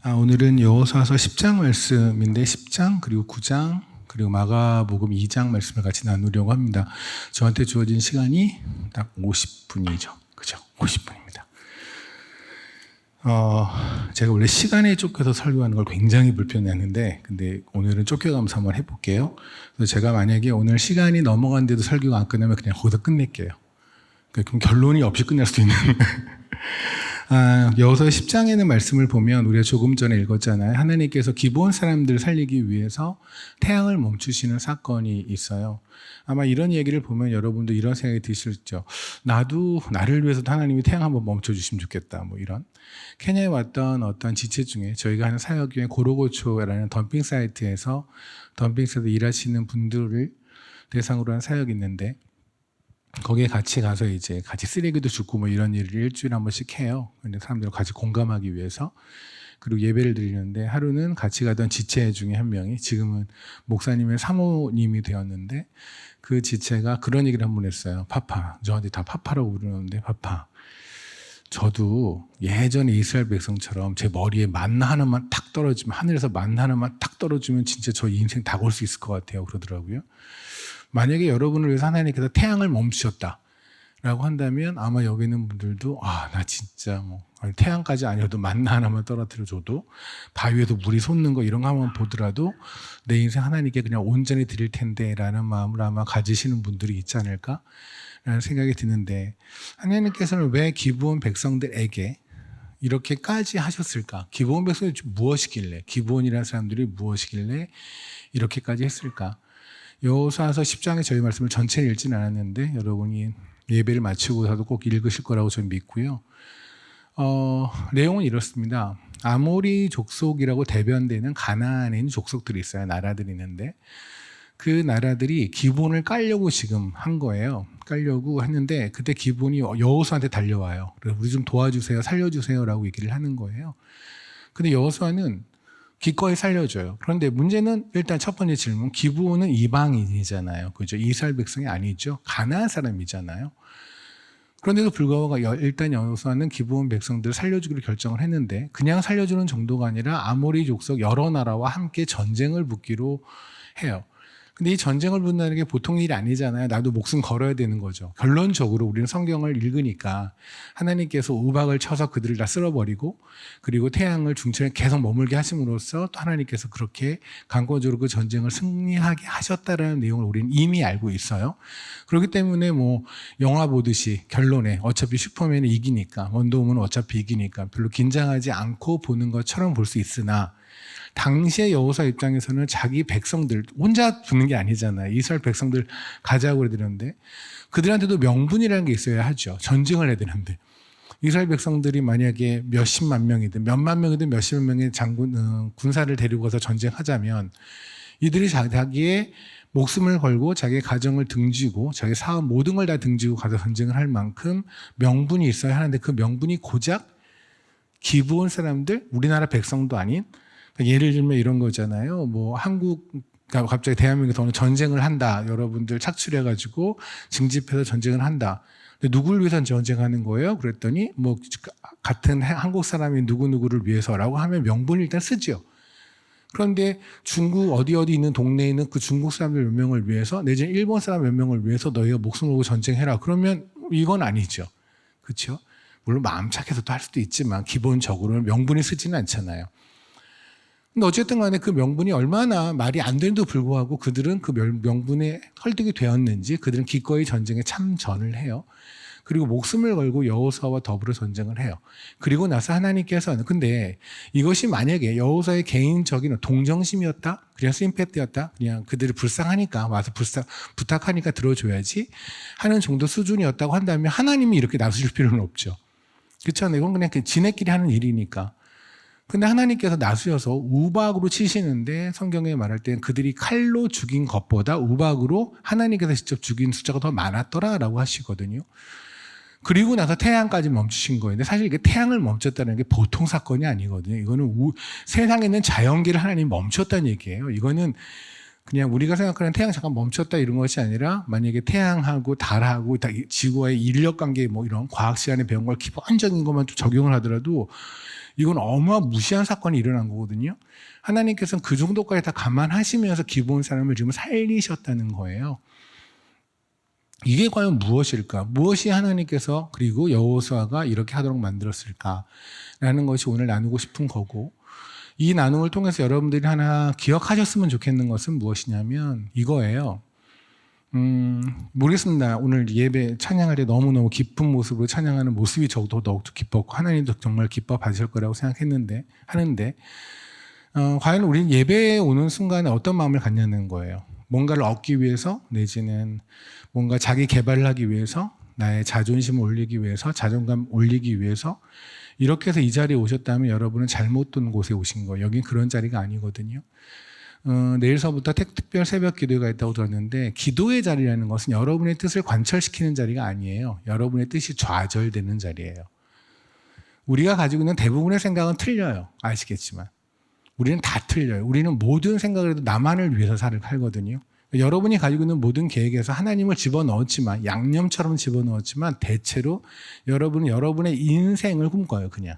오늘은 여호수아서 10장 말씀인데 10장 그리고 9장 그리고 마가복음 2장 말씀을 같이 나누려고 합니다. 저한테 주어진 시간이 딱 50분이죠. 그죠? 50분입니다. 제가 원래 시간에 쫓겨서 설교하는 걸 굉장히 불편해하는데 근데 오늘은 쫓겨가면서 한번 해볼게요. 그래서 제가 만약에 오늘 시간이 넘어간데도 설교가 안 끝나면 그냥 거기서 끝낼게요. 그럼 결론이 없이 끝날 수도 있는 여호수아 10장에는 말씀을 보면 우리가 조금 전에 읽었잖아요. 하나님께서 기브온 사람들을 살리기 위해서 태양을 멈추시는 사건이 있어요. 아마 이런 얘기를 보면 여러분도 이런 생각이 드실죠. 나도 나를 위해서도 하나님이 태양 한번 멈춰주시면 좋겠다. 뭐 이런. 케냐에 왔던 어떤 지체 중에 저희가 하는 사역 중에 고로고초라는 덤핑 사이트에서 일하시는 분들을 대상으로 한 사역이 있는데 거기에 같이 가서 이제 같이 쓰레기도 줍고 뭐 이런 일을 일주일에 한 번씩 해요. 근데 사람들과 같이 공감하기 위해서. 그리고 예배를 드리는데 하루는 같이 가던 지체 중에 한 명이 지금은 목사님의 사모님이 되었는데 그 지체가 그런 얘기를 한 번 했어요. 파파. 저한테 다 파파라고 부르는데 파파. 저도 예전에 이스라엘 백성처럼 제 머리에 만나 하나만 탁 떨어지면 하늘에서 만나 하나만 탁 떨어지면 진짜 저 인생 다 걸 수 있을 것 같아요. 그러더라고요. 만약에 여러분을 위해서 하나님께서 태양을 멈추셨다라고 한다면 아마 여기 있는 분들도 나 진짜 태양까지 아니어도 만나 하나만 떨어뜨려줘도 바위에도 물이 솟는 거 이런 거 한번 보더라도 내 인생 하나님께 그냥 온전히 드릴 텐데 라는 마음을 아마 가지시는 분들이 있지 않을까 라는 생각이 드는데 하나님께서는 왜 기브온 백성들에게 이렇게까지 하셨을까? 기브온 백성이 무엇이길래 기브온이라는 사람들이 무엇이길래 이렇게까지 했을까? 여호수아서 10장의 저희 말씀을 전체를 읽지는 않았는데 여러분이 예배를 마치고서도 꼭 읽으실 거라고 저는 믿고요. 내용은 이렇습니다. 아모리 족속이라고 대변되는 가나안에 있는 족속들이 있어요. 나라들이 있는데 그 나라들이 기본을 깔려고 지금 한 거예요. 깔려고 했는데 그때 기본이 여호수아한테 달려와요. 그래서 우리 좀 도와주세요, 살려주세요 라고 얘기를 하는 거예요. 근데 여호수아는 기꺼이 살려줘요. 그런데 문제는 일단 첫 번째 질문, 기브온은 이방인이잖아요. 그죠? 이스라엘 백성이 아니죠. 가나안 사람이잖아요. 그런데도 불구하고 일단 여호수아는 기브온 백성들을 살려주기로 결정을 했는데 그냥 살려주는 정도가 아니라 아모리 족속 여러 나라와 함께 전쟁을 붙기로 해요. 근데 이 전쟁을 붙는다는 게 보통 일이 아니잖아요. 나도 목숨 걸어야 되는 거죠. 결론적으로 우리는 성경을 읽으니까 하나님께서 우박을 쳐서 그들을 다 쓸어버리고 그리고 태양을 중천에 계속 머물게 하심으로써 또 하나님께서 그렇게 강권적으로 그 전쟁을 승리하게 하셨다라는 내용을 우리는 이미 알고 있어요. 그렇기 때문에 영화 보듯이 결론에 어차피 슈퍼맨이 이기니까 원더우먼은 어차피 이기니까 별로 긴장하지 않고 보는 것처럼 볼 수 있으나 당시의 여호수아 입장에서는 자기 백성들 혼자 붙는 게 아니잖아요. 이스라엘 백성들 가자고 그러는데 그들한테도 명분이라는 게 있어야 하죠. 전쟁을 해야 되는데 이스라엘 백성들이 만약에 몇십만 명이든 몇만 명이든 몇십만 명의 군사를 데리고 가서 전쟁하자면 이들이 자기의 목숨을 걸고 자기의 가정을 등지고 자기 사업 모든 걸 다 등지고 가서 전쟁을 할 만큼 명분이 있어야 하는데 그 명분이 고작 기브온 사람들, 우리나라 백성도 아닌 예를 들면 이런 거잖아요. 한국 갑자기 대한민국에서 오늘 전쟁을 한다. 여러분들 착출해가지고 징집해서 전쟁을 한다. 근데 누구를 위해서 전쟁하는 거예요? 그랬더니 같은 한국 사람이 누구누구를 위해서라고 하면 명분을 일단 쓰죠. 그런데 중국 어디 있는 동네에 있는 그 중국 사람들 몇 명을 위해서 내지는 일본 사람 몇 명을 위해서 너희가 목숨을 걸고 전쟁해라. 그러면 이건 아니죠. 그렇죠? 물론 마음 착해서 또 할 수도 있지만 기본적으로는 명분이 쓰지는 않잖아요. 근데 어쨌든 간에 그 명분이 얼마나 말이 안 되는데도 불구하고 그들은 그 명분에 설득이 되었는지 그들은 기꺼이 전쟁에 참전을 해요. 그리고 목숨을 걸고 여호수아와 더불어 전쟁을 해요. 그리고 나서 하나님께서는 근데 이것이 만약에 여호수아의 개인적인 동정심이었다? 그냥 심패티였다? 그냥 그들이 불쌍하니까 와서 부탁하니까 들어줘야지 하는 정도 수준이었다고 한다면 하나님이 이렇게 나서실 필요는 없죠. 그렇잖아요. 이건 그냥 지네끼리 하는 일이니까. 근데 하나님께서 나서셔서 우박으로 치시는데 성경에 말할 때는 그들이 칼로 죽인 것보다 우박으로 하나님께서 직접 죽인 숫자가 더 많았더라라고 하시거든요. 그리고 나서 태양까지 멈추신 거예요. 근데 사실 이게 태양을 멈췄다는 게 보통 사건이 아니거든요. 이거는 세상에 있는 자연계를 하나님이 멈췄다는 얘기예요. 이거는 그냥 우리가 생각하는 태양 잠깐 멈췄다 이런 것이 아니라 만약에 태양하고 달하고 지구와의 인력관계 이런 과학 시간에 배운 걸 기본적인 것만 좀 적용을 하더라도 이건 어마무시한 사건이 일어난 거거든요. 하나님께서는 그 정도까지 다 감안하시면서 기브온 사람을 지금 살리셨다는 거예요. 이게 과연 무엇일까? 무엇이 하나님께서 그리고 여호수아가 이렇게 하도록 만들었을까라는 것이 오늘 나누고 싶은 거고, 이 나눔을 통해서 여러분들이 하나 기억하셨으면 좋겠는 것은 무엇이냐면 이거예요. 모르겠습니다. 오늘 예배 찬양할 때 너무너무 기쁜 모습으로 찬양하는 모습이 저도 더욱더 기뻤고 하나님도 정말 기뻐 받으실 거라고 생각했는데 과연 우리는 예배에 오는 순간에 어떤 마음을 갖냐는 거예요. 뭔가를 얻기 위해서 내지는 뭔가 자기 개발을 하기 위해서 나의 자존심을 올리기 위해서 자존감 올리기 위해서 이렇게 해서 이 자리에 오셨다면 여러분은 잘못 둔 곳에 오신 거예요. 여긴 그런 자리가 아니거든요. 내일서부터 특별 새벽 기도가 있다고 들었는데 기도의 자리라는 것은 여러분의 뜻을 관철시키는 자리가 아니에요. 여러분의 뜻이 좌절되는 자리예요. 우리가 가지고 있는 대부분의 생각은 틀려요. 아시겠지만. 우리는 다 틀려요. 우리는 모든 생각을 해도 나만을 위해서 살거든요. 여러분이 가지고 있는 모든 계획에서 하나님을 집어넣었지만 양념처럼 집어넣었지만 대체로 여러분은 여러분의 인생을 꿈꿔요. 그냥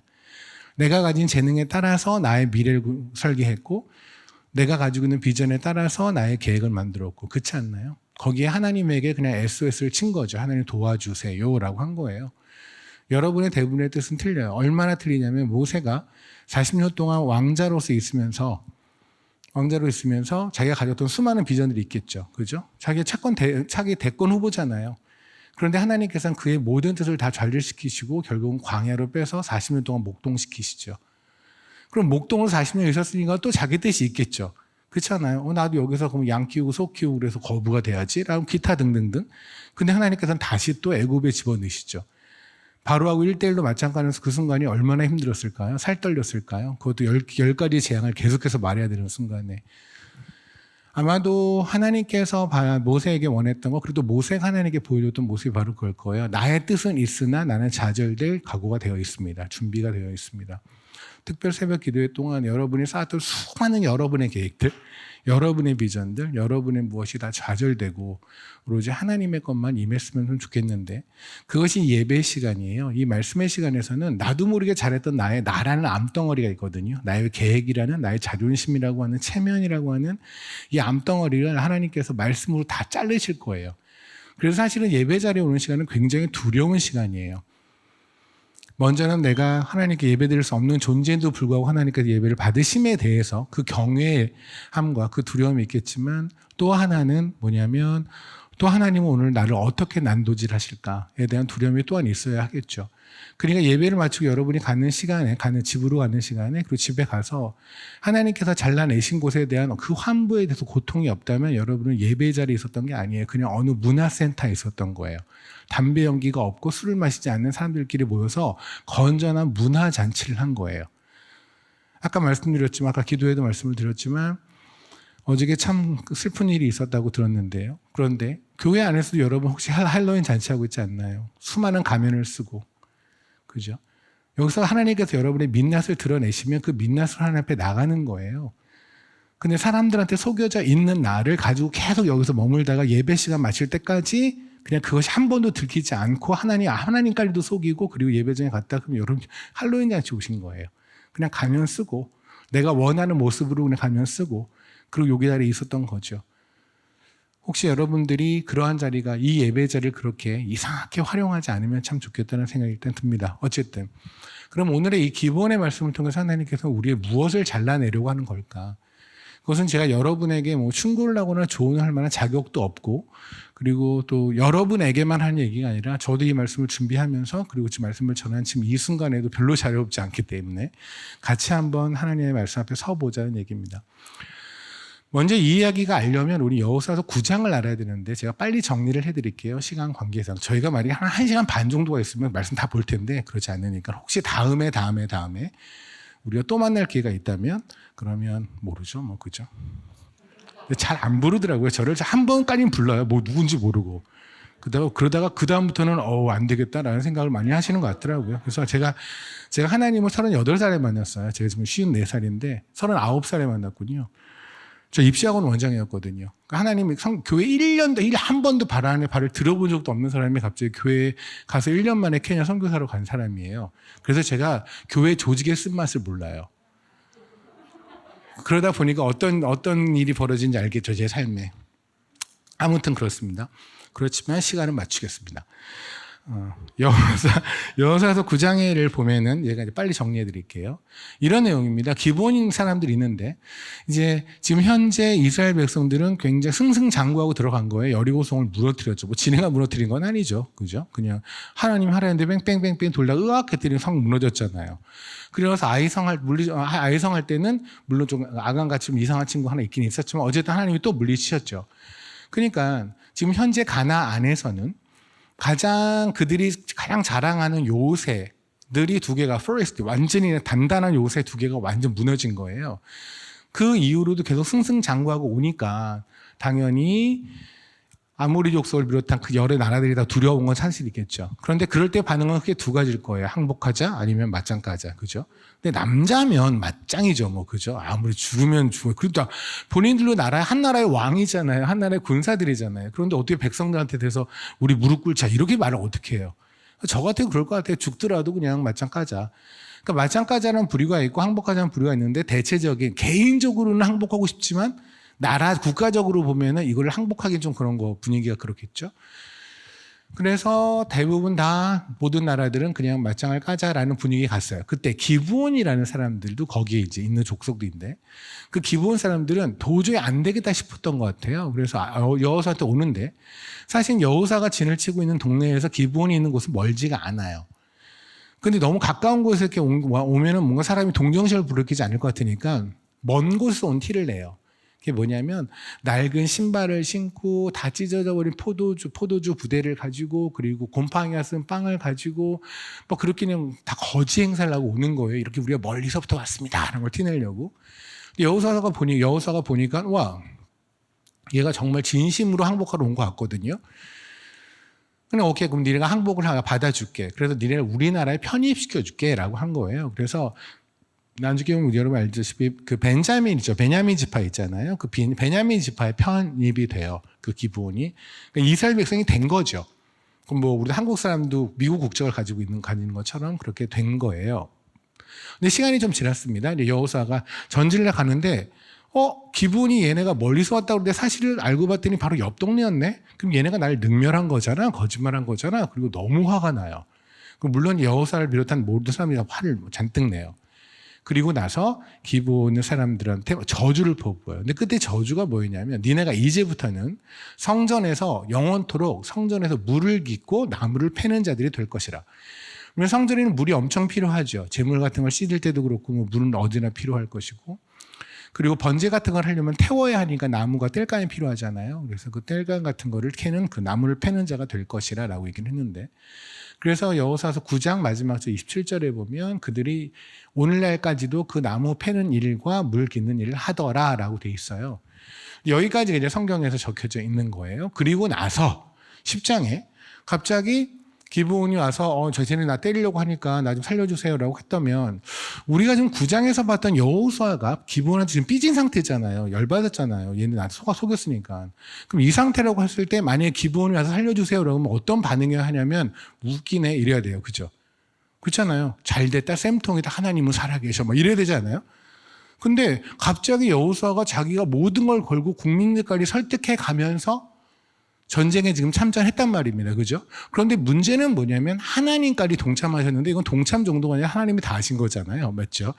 내가 가진 재능에 따라서 나의 미래를 설계했고 내가 가지고 있는 비전에 따라서 나의 계획을 만들었고 그렇지 않나요? 거기에 하나님에게 그냥 SOS를 친 거죠. 하나님 도와주세요 라고 한 거예요. 여러분의 대부분의 뜻은 틀려요. 얼마나 틀리냐면 모세가 40년 동안 왕자로서 있으면서 자기가 가졌던 수많은 비전들이 있겠죠. 그죠? 자기 대권 후보잖아요. 그런데 하나님께서는 그의 모든 뜻을 다 좌절시키시고 결국은 광야로 빼서 40년 동안 목동시키시죠. 그럼 목동으로 40년 있었으니까 또 자기 뜻이 있겠죠. 그렇잖아요. 나도 여기서 그럼 양 키우고 소 키우고 그래서 거부가 돼야지. 라고 기타 등등등. 근데 하나님께서는 다시 또 애굽에 집어넣으시죠. 바로하고 1대1로 맞짱가면서 그 순간이 얼마나 힘들었을까요? 살떨렸을까요? 그것도 10가지 재앙을 계속해서 말해야 되는 순간에. 아마도 하나님께서 모세에게 원했던 거, 그리고 모세가 하나님께 보여줬던 모습이 바로 그럴 거예요. 나의 뜻은 있으나 나는 좌절될 각오가 되어 있습니다. 준비가 되어 있습니다. 특별 새벽 기도회 동안 여러분이 쌓았던 수많은 여러분의 계획들, 여러분의 비전들, 여러분의 무엇이 다 좌절되고 오로지 하나님의 것만 임했으면 좋겠는데 그것이 예배 시간이에요. 이 말씀의 시간에서는 나도 모르게 잘했던 나라는 암덩어리가 있거든요. 나의 계획이라는 나의 자존심이라고 하는 체면이라고 하는 이 암덩어리를 하나님께서 말씀으로 다 자르실 거예요. 그래서 사실은 예배 자리에 오는 시간은 굉장히 두려운 시간이에요. 먼저는 내가 하나님께 예배드릴 수 없는 존재에도 불구하고 하나님께서 예배를 받으심에 대해서 그 경외함과 그 두려움이 있겠지만 또 하나는 뭐냐면 또 하나님은 오늘 나를 어떻게 난도질 하실까에 대한 두려움이 또한 있어야 하겠죠. 그러니까 예배를 마치고 여러분이 집으로 가는 시간에 그리고 집에 가서 하나님께서 잘라내신 곳에 대한 그 환부에 대해서 고통이 없다면 여러분은 예배 자리에 있었던 게 아니에요. 그냥 어느 문화센터에 있었던 거예요. 담배 연기가 없고 술을 마시지 않는 사람들끼리 모여서 건전한 문화잔치를 한 거예요. 아까 기도에도 말씀을 드렸지만 어저께 참 슬픈 일이 있었다고 들었는데요. 그런데 교회 안에서도 여러분 혹시 할로윈 잔치하고 있지 않나요? 수많은 가면을 쓰고. 그죠? 여기서 하나님께서 여러분의 민낯을 드러내시면 그 민낯을 하나님 앞에 나가는 거예요. 근데 사람들한테 속여져 있는 나를 가지고 계속 여기서 머물다가 예배 시간 마칠 때까지 그냥 그것이 한 번도 들키지 않고 하나님까지도 속이고 그리고 예배장에 갔다 그러면 여러분 할로윈 잔치 오신 거예요. 그냥 가면 쓰고 내가 원하는 모습으로 그냥 가면 쓰고 그리고 여기 자리에 있었던 거죠. 혹시 여러분들이 그러한 자리가 이 예배 자리를 그렇게 이상하게 활용하지 않으면 참 좋겠다는 생각이 일단 듭니다. 어쨌든 그럼 오늘의 이 기본의 말씀을 통해서 하나님께서 우리의 무엇을 잘라내려고 하는 걸까? 그것은 제가 여러분에게 충고를 하거나 조언할 만한 자격도 없고 그리고 또 여러분에게만 하는 얘기가 아니라 저도 이 말씀을 준비하면서 그리고 그 말씀을 전한 지금 이 순간에도 별로 자유롭지 않기 때문에 같이 한번 하나님의 말씀 앞에 서보자는 얘기입니다. 먼저 이 이야기가 알려면 우리 여호수아서 9장을 알아야 되는데 제가 빨리 정리를 해드릴게요. 시간 관계상. 저희가 만약에 한 1시간 반 정도가 있으면 말씀 다 볼 텐데 그렇지 않으니까 혹시 다음에 우리가 또 만날 기회가 있다면 그러면 모르죠. 그죠? 잘 안 부르더라고요. 저를 한 번까지는 불러요. 누군지 모르고. 그러다가 그다음부터는 안 되겠다라는 생각을 많이 하시는 것 같더라고요. 그래서 제가 하나님을 38살에 만났어요. 제가 지금 54살인데 39살에 만났군요. 저 입시학원 원장이었거든요. 그러니까 하나님이 교회 1년도 한 번도 발 안에 발을 들어본 적도 없는 사람이 갑자기 교회에 가서 1년 만에 케냐 선교사로 간 사람이에요. 그래서 제가 교회 조직의 쓴맛을 몰라요. 그러다 보니까 어떤 일이 벌어진지 알겠죠, 제 삶에. 아무튼 그렇습니다. 그렇지만 시간은 맞추겠습니다. 여호사서 9장을 보면은 얘가 이제 빨리 정리해 드릴게요. 이런 내용입니다. 기본인 사람들이 있는데 이제 지금 현재 이스라엘 백성들은 굉장히 승승장구하고 들어간 거예요. 여리고성을 무너뜨렸죠. 뭐 지네가 무너뜨린 건 아니죠. 그죠? 그냥 하나님 하라는데 뺑뺑뺑뺑 돌다 으악 했더니 성 무너졌잖아요. 그래서 아이성할 때는 물론 좀 아간같이 좀 이상한 친구 하나 있긴 있었지만 어쨌든 하나님이 또 물리치셨죠. 그러니까 지금 현재 가나 안에서는 그들이 가장 자랑하는 요새들이 두 개가 포레스트, 완전히 단단한 요새 두 개가 완전 무너진 거예요. 그 이후로도 계속 승승장구하고 오니까 당연히 아모리 족속을 비롯한 그 여러 나라들이 다 두려운 건 사실이겠죠. 그런데 그럴 때 반응은 크게 두 가지일 거예요. 항복하자 아니면 맞짱 까자. 그죠? 근데 남자면 맞짱이죠. 뭐 그죠? 아무리 죽으면 죽어. 그러니까 본인들도 한 나라의 왕이잖아요. 한 나라의 군사들이잖아요. 그런데 어떻게 백성들한테 대해서 우리 무릎 꿇자 이렇게 말을 어떻게 해요? 저 같아도 그럴 것 같아요. 죽더라도 그냥 맞짱 까자. 그러니까 맞짱 까자는 부류가 있고 항복하자는 부류가 있는데 대체적인 개인적으로는 항복하고 싶지만 국가적으로 보면은 이걸 항복하기 좀 그런 거 분위기가 그렇겠죠. 그래서 대부분 모든 나라들은 그냥 맞짱을 까자라는 분위기에 갔어요. 그때 기브온이라는 사람들도 거기에 이제 있는 족속들인데 그 기브온 사람들은 도저히 안 되겠다 싶었던 것 같아요. 그래서 여호사한테 오는데 사실 여호사가 진을 치고 있는 동네에서 기브온이 있는 곳은 멀지가 않아요. 근데 너무 가까운 곳에 이렇게 오면은 뭔가 사람이 동정심을 불러일으키지 않을 것 같으니까 먼 곳에서 온 티를 내요. 그게 뭐냐면 낡은 신발을 신고 다 찢어져 버린 포도주 부대를 가지고 그리고 곰팡이가 쓴 빵을 가지고 뭐 그렇게 그냥 다 거지 행사를 하고 오는 거예요. 이렇게 우리가 멀리서부터 왔습니다 라는 걸 티내려고. 여호사가 보니까 와 얘가 정말 진심으로 항복하러 온 것 같거든요. 그냥 오케이 그럼 니네가 항복을 받아줄게. 그래서 니네를 우리나라에 편입시켜줄게 라고 한 거예요. 그래서 나중에 보면 여러분 알다시피 그 베냐민 지파 있잖아요. 그 베냐민 지파에 편입이 돼요. 그 기브온이. 그러니까 이스라엘 백성이 된 거죠. 그럼 뭐 우리 한국 사람도 미국 국적을 가지고 가진 것처럼 그렇게 된 거예요. 근데 시간이 좀 지났습니다. 이제 여호사가 전진을 가는데 기브온이 얘네가 멀리서 왔다고 그러는데 사실을 알고 봤더니 바로 옆 동네였네. 그럼 얘네가 날 능멸한 거잖아. 거짓말한 거잖아. 그리고 너무 화가 나요. 물론 여호사를 비롯한 모든 사람들이 화를 잔뜩 내요. 그리고 나서 기브온 사람들한테 저주를 퍼부어요. 근데 그때 저주가 뭐였냐면 니네가 이제부터는 성전에서 영원토록 성전에서 물을 깃고 나무를 패는 자들이 될 것이라. 성전에는 물이 엄청 필요하죠. 재물 같은 걸 씻을 때도 그렇고 뭐 물은 어디나 필요할 것이고 그리고 번제 같은 걸 하려면 태워야 하니까 나무가 땔감이 필요하잖아요. 그래서 그 땔감 같은 거를 캐는 그 나무를 패는 자가 될 것이라 라고 얘기를 했는데 그래서 여호사서 9장 마지막 절 27절에 보면 그들이 오늘날까지도 그 나무 패는 일과 물 깃는 일을 하더라라고 돼 있어요. 여기까지 이제 성경에서 적혀져 있는 거예요. 그리고 나서 10장에 갑자기 기브온이 와서 쟤네 나 때리려고 하니까 나 좀 살려주세요라고 했다면 우리가 지금 9장에서 봤던 여호수아가 기브온한테 지금 삐진 상태잖아요. 열받았잖아요. 얘네 나 속였으니까. 그럼 이 상태라고 했을 때 만약에 기브온이 와서 살려주세요라고 하면 어떤 반응을 하냐면 웃기네 이래야 돼요. 그죠? 그렇잖아요. 잘됐다 쌤통이다 하나님은 살아계셔 막 이래야 되지 않아요? 근데 갑자기 여호수아가 자기가 모든 걸 걸고 국민들까지 설득해 가면서 전쟁에 지금 참전했단 말입니다. 그죠? 그런데 문제는 뭐냐면 하나님까지 동참하셨는데 이건 동참 정도가 아니라 하나님이 다 하신 거잖아요. 맞죠?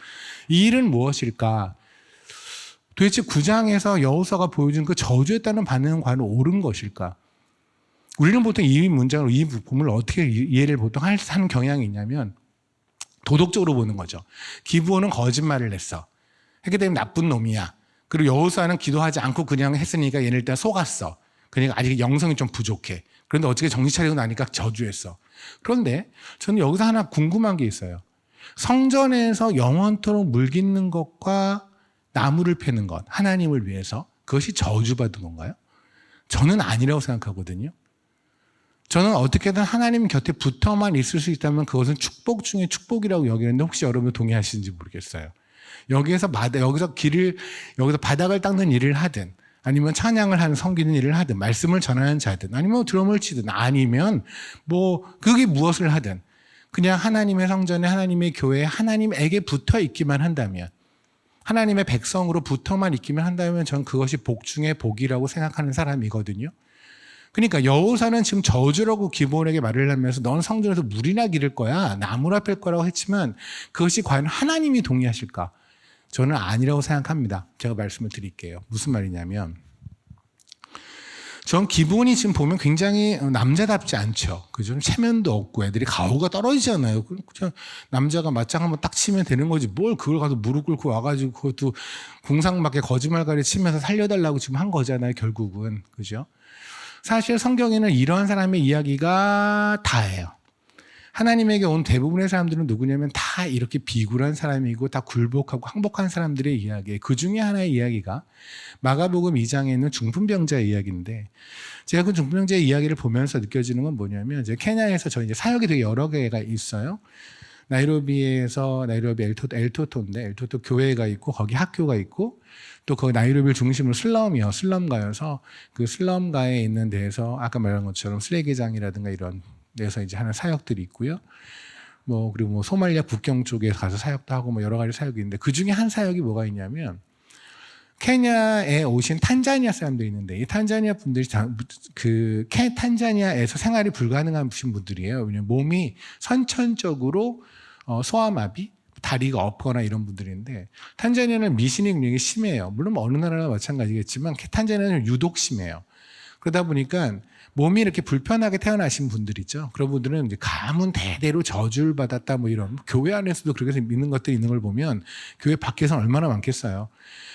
이 일은 무엇일까? 도대체 9장에서 여호수아가 보여준 그 저주했다는 반응은 과연 옳은 것일까? 우리는 보통 이 문장으로 이 부분을 어떻게 이해를 보통 하는 경향이 있냐면 도덕적으로 보는 거죠. 기브온은 거짓말을 했어. 했기 때문에 나쁜 놈이야. 그리고 여호수아는 기도하지 않고 그냥 했으니까 얘를 일단 속았어. 그러니까 아직 영성이 좀 부족해. 그런데 어떻게 정신 차리고 나니까 저주했어. 그런데 저는 여기서 하나 궁금한 게 있어요. 성전에서 영원토록 물 깃는 것과 나무를 패는 것, 하나님을 위해서 그것이 저주받은 건가요? 저는 아니라고 생각하거든요. 저는 어떻게든 하나님 곁에 붙어만 있을 수 있다면 그것은 축복 중에 축복이라고 여기는데 혹시 여러분 동의하시는지 모르겠어요. 여기서 바닥을 닦는 일을 하든, 아니면 찬양을 하는 섬기는 일을 하든, 말씀을 전하는 자든, 아니면 드럼을 치든, 아니면 그게 무엇을 하든, 그냥 하나님의 성전에, 하나님의 교회에, 하나님에게 붙어 있기만 한다면, 하나님의 백성으로 붙어만 있기만 한다면 전 그것이 복 중에 복이라고 생각하는 사람이거든요. 그러니까 여호사는 지금 저주라고 기브온에게 말을 하면서 넌 성전에서 물이나 기를 거야, 나무라 팰 거라고 했지만 그것이 과연 하나님이 동의하실까? 저는 아니라고 생각합니다. 제가 말씀을 드릴게요. 무슨 말이냐면, 전 기브온이 지금 보면 굉장히 남자답지 않죠. 그죠? 체면도 없고 애들이 가오가 떨어지잖아요. 그냥 남자가 맞짱 한번 딱 치면 되는 거지. 뭘 그걸 가서 무릎 꿇고 와가지고 그것도 궁상맞게 거짓말거리 치면서 살려달라고 지금 한 거잖아요. 결국은. 그죠? 사실 성경에는 이러한 사람의 이야기가 다예요. 하나님에게 온 대부분의 사람들은 누구냐면 다 이렇게 비굴한 사람이고 다 굴복하고 항복한 사람들의 이야기예요. 그 중에 하나의 이야기가 마가복음 2장에 있는 중풍병자의 이야기인데, 제가 그 중풍병자의 이야기를 보면서 느껴지는 건 뭐냐면, 이제 케냐에서 저 이제 사역이 되게 여러 개가 있어요. 나이로비 엘토토인데, 엘토토 교회가 있고 거기 학교가 있고, 또 거기 나이로비를 중심으로 슬럼가여서 그 슬럼가에 있는 데에서 아까 말한 것처럼 쓰레기장이라든가 이런 데서 이제 하는 사역들이 있고요. 그리고 소말리아 국경 쪽에 가서 사역도 하고 여러 가지 사역이 있는데, 그 중에 한 사역이 뭐가 있냐면, 케냐에 오신 탄자니아 사람들이 있는데, 이 탄자니아 분들이 탄자니아에서 생활이 불가능한 분들이에요. 왜냐면 몸이 선천적으로 소아마비, 다리가 없거나 이런 분들인데, 탄자니아는 미신의 능력이 심해요. 물론 어느 나라나 마찬가지겠지만 탄자니아는 유독 심해요. 그러다 보니까 몸이 이렇게 불편하게 태어나신 분들이죠. 그런 분들은 이제 가문 대대로 저주를 받았다 이런, 교회 안에서도 그렇게 믿는 것들이 있는 걸 보면 교회 밖에서는 얼마나 많겠어요.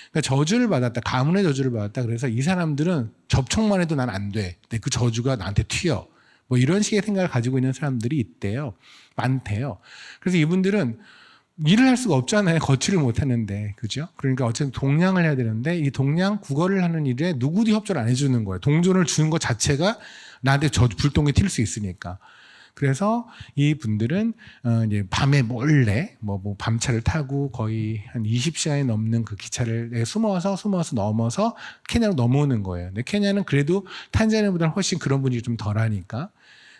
그러니까 저주를 받았다, 가문의 저주를 받았다. 그래서 이 사람들은 접촉만 해도 난 안 돼. 근데 그 저주가 나한테 튀어. 이런 식의 생각을 가지고 있는 사람들이 있대요. 많대요. 그래서 이분들은 일을 할 수가 없잖아요. 거취를 못 하는데. 그죠? 그러니까 어쨌든 동량을 해야 되는데, 이 동량 구걸을 하는 일에 누구도 협조를 안 해주는 거예요. 동전을 주는 것 자체가 나한테 불똥이 튈 수 있으니까. 그래서 이 분들은 이제 밤에 몰래 밤차를 타고 거의 한 20시간이 넘는 그 기차를 숨어서 넘어서 케냐로 넘어오는 거예요. 근데 케냐는 그래도 탄자니아보다는 훨씬 그런 분이 좀 덜하니까,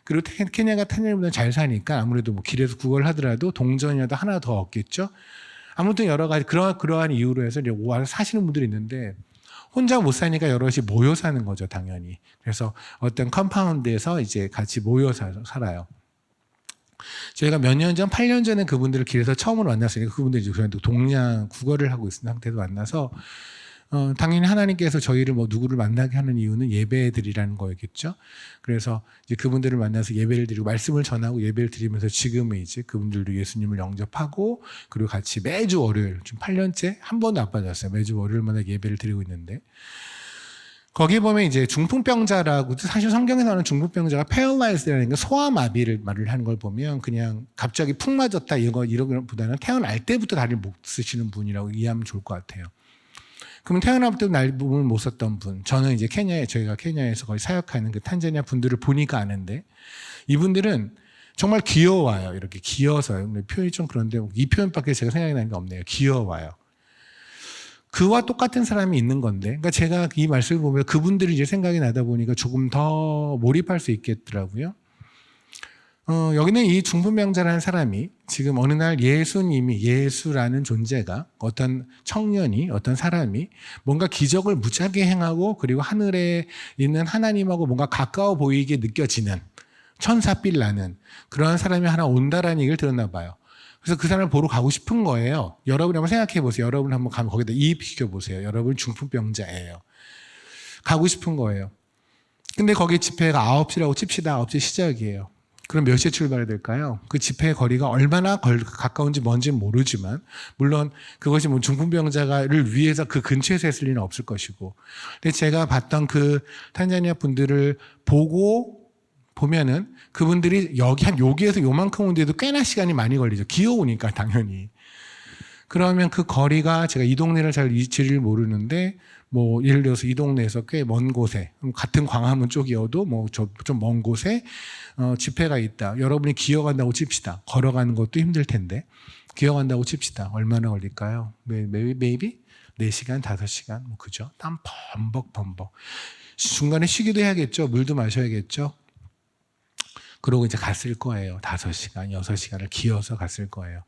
그리고 케냐가 탄자니아보다 잘 사니까 아무래도 길에서 구걸을 하더라도 동전이라도 하나 더 얻겠죠. 아무튼 여러 가지 그러한 이유로 해서 이제 와서 사시는 분들이 있는데, 혼자 못 사니까 여럿이 모여 사는 거죠, 당연히. 그래서 어떤 컴파운드에서 이제 같이 모여 살아요. 저희가 몇 년 전, 8년 전에 그분들을 길에서 처음으로 만났으니까, 그분들이 이제 저희한테 동량 구걸을 하고 있는 상태에서 만나서, 당연히 하나님께서 저희를 누구를 만나게 하는 이유는 예배드리라는 거였겠죠. 그래서 이제 그분들을 만나서 예배를 드리고 말씀을 전하고 예배를 드리면서 지금은 이제 그분들도 예수님을 영접하고, 그리고 같이 매주 월요일, 지금 8년째 한 번도 안 빠졌어요. 매주 월요일마다 예배를 드리고 있는데, 거기 보면 이제 중풍병자라고, 사실 성경에 나오는 중풍병자가 paralyzed라는 게 소아마비를 말을 하는 걸 보면 그냥 갑자기 푹 맞았다 이런 것보다는 태어날 때부터 다리를 못 쓰시는 분이라고 이해하면 좋을 것 같아요. 그럼 태어날 때도 날몸을 못 썼던 분, 저는 이제 저희가 케냐에서 거의 사역하는 그 탄자니아 분들을 보니까 아는데, 이분들은 정말 귀여워요. 이렇게 귀여워서요. 표현이 좀 그런데 이 표현밖에 제가 생각이 나는 게 없네요. 귀여워요. 그와 똑같은 사람이 있는 건데, 그러니까 제가 이 말씀을 보면 그분들이 이제 생각이 나다 보니까 조금 더 몰입할 수 있겠더라고요. 여기는 이 중풍병자라는 사람이 지금 어느 날 예수라는 존재가, 어떤 청년이, 어떤 사람이 뭔가 기적을 무지하게 행하고, 그리고 하늘에 있는 하나님하고 뭔가 가까워 보이게 느껴지는, 천사빛 나는 그러한 사람이 하나 온다라는 얘기를 들었나 봐요. 그래서 그 사람을 보러 가고 싶은 거예요. 여러분이 한번 생각해 보세요. 여러분 한번 가면 거기다 이입시켜 보세요. 여러분 중풍병자예요. 가고 싶은 거예요. 근데 거기 집회가 9시라고 칩시다. 9시 시작이에요. 그럼 몇 시에 출발해야 될까요? 그 집회의 거리가 얼마나 가까운지 뭔지는 모르지만, 물론 그것이 중풍병자를 위해서 그 근처에서 했을 리는 없을 것이고, 근데 제가 봤던 그 탄자니아 분들을 보면은 그분들이 여기에서 요만큼 오는데도 꽤나 시간이 많이 걸리죠. 귀여우니까 당연히. 그러면 그 거리가, 제가 이 동네를 잘 위치를 모르는데 뭐 예를 들어서 이 동네에서 꽤 먼 곳에 같은 광화문 쪽이어도 뭐 좀 먼 곳에 집회가 있다. 여러분이 기어간다고 칩시다. 걸어가는 것도 힘들 텐데 기어간다고 칩시다. 얼마나 걸릴까요? maybe 4시간, 5시간 뭐 그죠? 땀 범벅. 중간에 쉬기도 해야겠죠. 물도 마셔야겠죠. 그러고 이제 갔을 거예요. 5시간, 6시간을 기어서 갔을 거예요.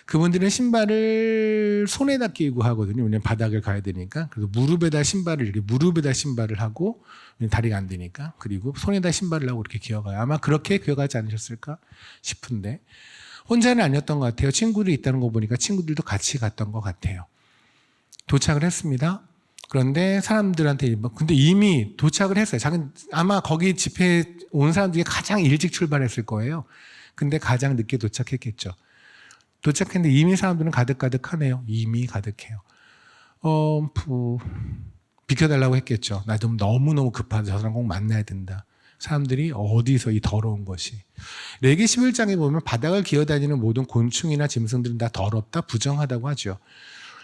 그분들은 신발을 손에다 끼고 하거든요. 왜냐면 바닥을 가야 되니까. 그래서 무릎에다 신발을 하고 다리가 안 되니까. 그리고 손에다 신발을 하고 이렇게 기어가요. 아마 그렇게 기어가지 않으셨을까 싶은데 혼자는 아니었던 것 같아요. 친구들이 있다는 거 보니까 친구들도 같이 갔던 것 같아요. 도착을 했습니다. 그런데 사람들한테 근데 이미 도착을 했어요. 아마 거기 집회에 온 사람 중에 가장 일찍 출발했을 거예요. 근데 가장 늦게 도착했겠죠. 도착했는데 이미 사람들은 가득가득하네요. 이미 가득해요. 비켜달라고 했겠죠. 나 좀 너무너무 급하다. 저 사람 꼭 만나야 된다. 사람들이 어디서 이 더러운 것이. 레기 11장에 보면 바닥을 기어다니는 모든 곤충이나 짐승들은 다 더럽다, 부정하다고 하죠.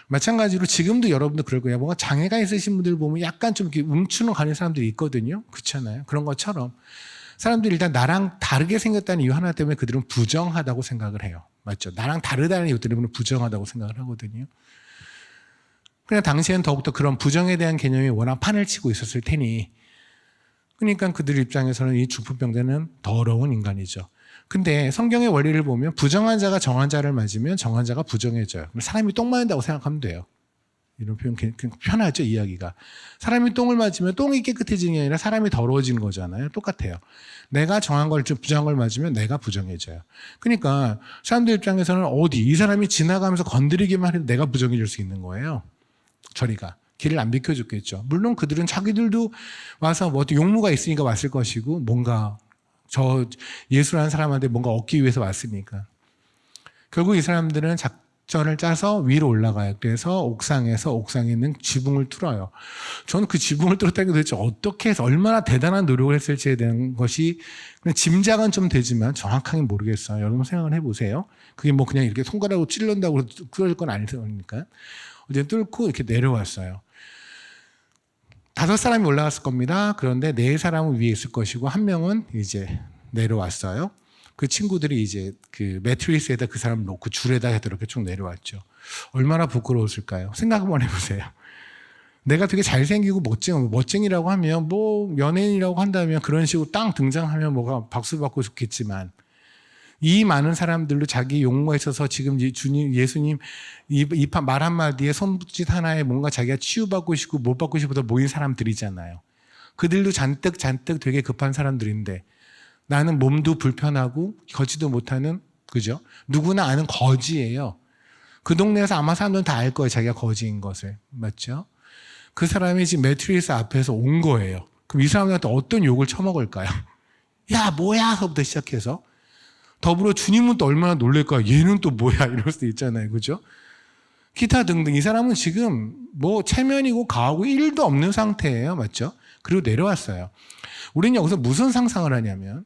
마찬가지로 지금도 여러분도 그럴 거예요. 뭔가 장애가 있으신 분들 보면 약간 좀 이렇게 움츠러 가는 사람들이 있거든요. 그렇잖아요. 그런 것처럼 사람들이 일단 나랑 다르게 생겼다는 이유 하나 때문에 그들은 부정하다고 생각을 해요. 맞죠? 나랑 다르다는 이유 때문에 부정하다고 생각을 하거든요. 그냥 당시에는 더욱더 그런 부정에 대한 개념이 워낙 판을 치고 있었을 테니 그러니까 그들 입장에서는 이 중풍병자는 더러운 인간이죠. 근데 성경의 원리를 보면 부정한 자가 정한 자를 맞으면 정한 자가 부정해져요. 사람이 똥 맞는다고 생각하면 돼요. 이런 표현 편하죠, 이야기가. 사람이 똥을 맞으면 똥이 깨끗해지는 게 아니라 사람이 더러워지는 거잖아요. 똑같아요. 내가 정한 걸, 부정한 걸 맞으면 내가 부정해져요. 그러니까 사람들 입장에서는 이 사람이 지나가면서 건드리기만 해도 내가 부정해질 수 있는 거예요. 저리가. 길을 안 비켜줬겠죠. 물론 그들은 자기들도 와서 뭐 용무가 있으니까 왔을 것이고 뭔가 예수라는 사람한테 뭔가 얻기 위해서 왔으니까. 결국 이 사람들은 작전을 짜서 위로 올라가요. 그래서 옥상에 있는 지붕을 뚫어요. 저는 그 지붕을 뚫었다는 게 도대체 어떻게 해서 얼마나 대단한 노력을 했을지에 대한 것이 그냥 짐작은 좀 되지만 정확하게 모르겠어요. 여러분 생각을 해보세요. 그게 뭐 그냥 이렇게 손가락으로 찔른다고 뚫을 건 아니니까. 어제 뚫고 이렇게 내려왔어요. 5사람이 올라갔을 겁니다. 그런데 4사람은 위에 있을 것이고 1명은 이제 내려왔어요. 그 친구들이 이제 그 매트리스에다 그 사람 놓고 줄에다 해도 이렇게 쭉 내려왔죠. 얼마나 부끄러웠을까요? 생각 한번 해보세요. 내가 되게 잘생기고 멋쟁이라고 하면 뭐 연예인이라고 한다면 그런 식으로 땅 등장하면 뭐가 박수 받고 좋겠지만 이 많은 사람들로 자기 용모가 있어서 지금 예수님 말 한마디에 손짓 하나에 뭔가 자기가 치유받고 싶고 못 받고 싶어서 모인 사람들이잖아요. 그들도 잔뜩 되게 급한 사람들인데 나는 몸도 불편하고 걷지도 못하는, 그죠? 누구나 아는 거지예요. 그 동네에서 아마 사람들은 다 알 거예요. 자기가 거지인 것을. 맞죠? 그 사람이 지금 매트리스 앞에서 온 거예요. 그럼 이 사람한테 어떤 욕을 처먹을까요? 야 뭐야 서부터 시작해서 더불어 주님은 또 얼마나 놀랄까요? 얘는 또 뭐야 이럴 수도 있잖아요. 그죠? 기타 등등 이 사람은 지금 뭐 체면이고 가하고 1도 없는 상태예요. 맞죠? 그리고 내려왔어요. 우리는 여기서 무슨 상상을 하냐면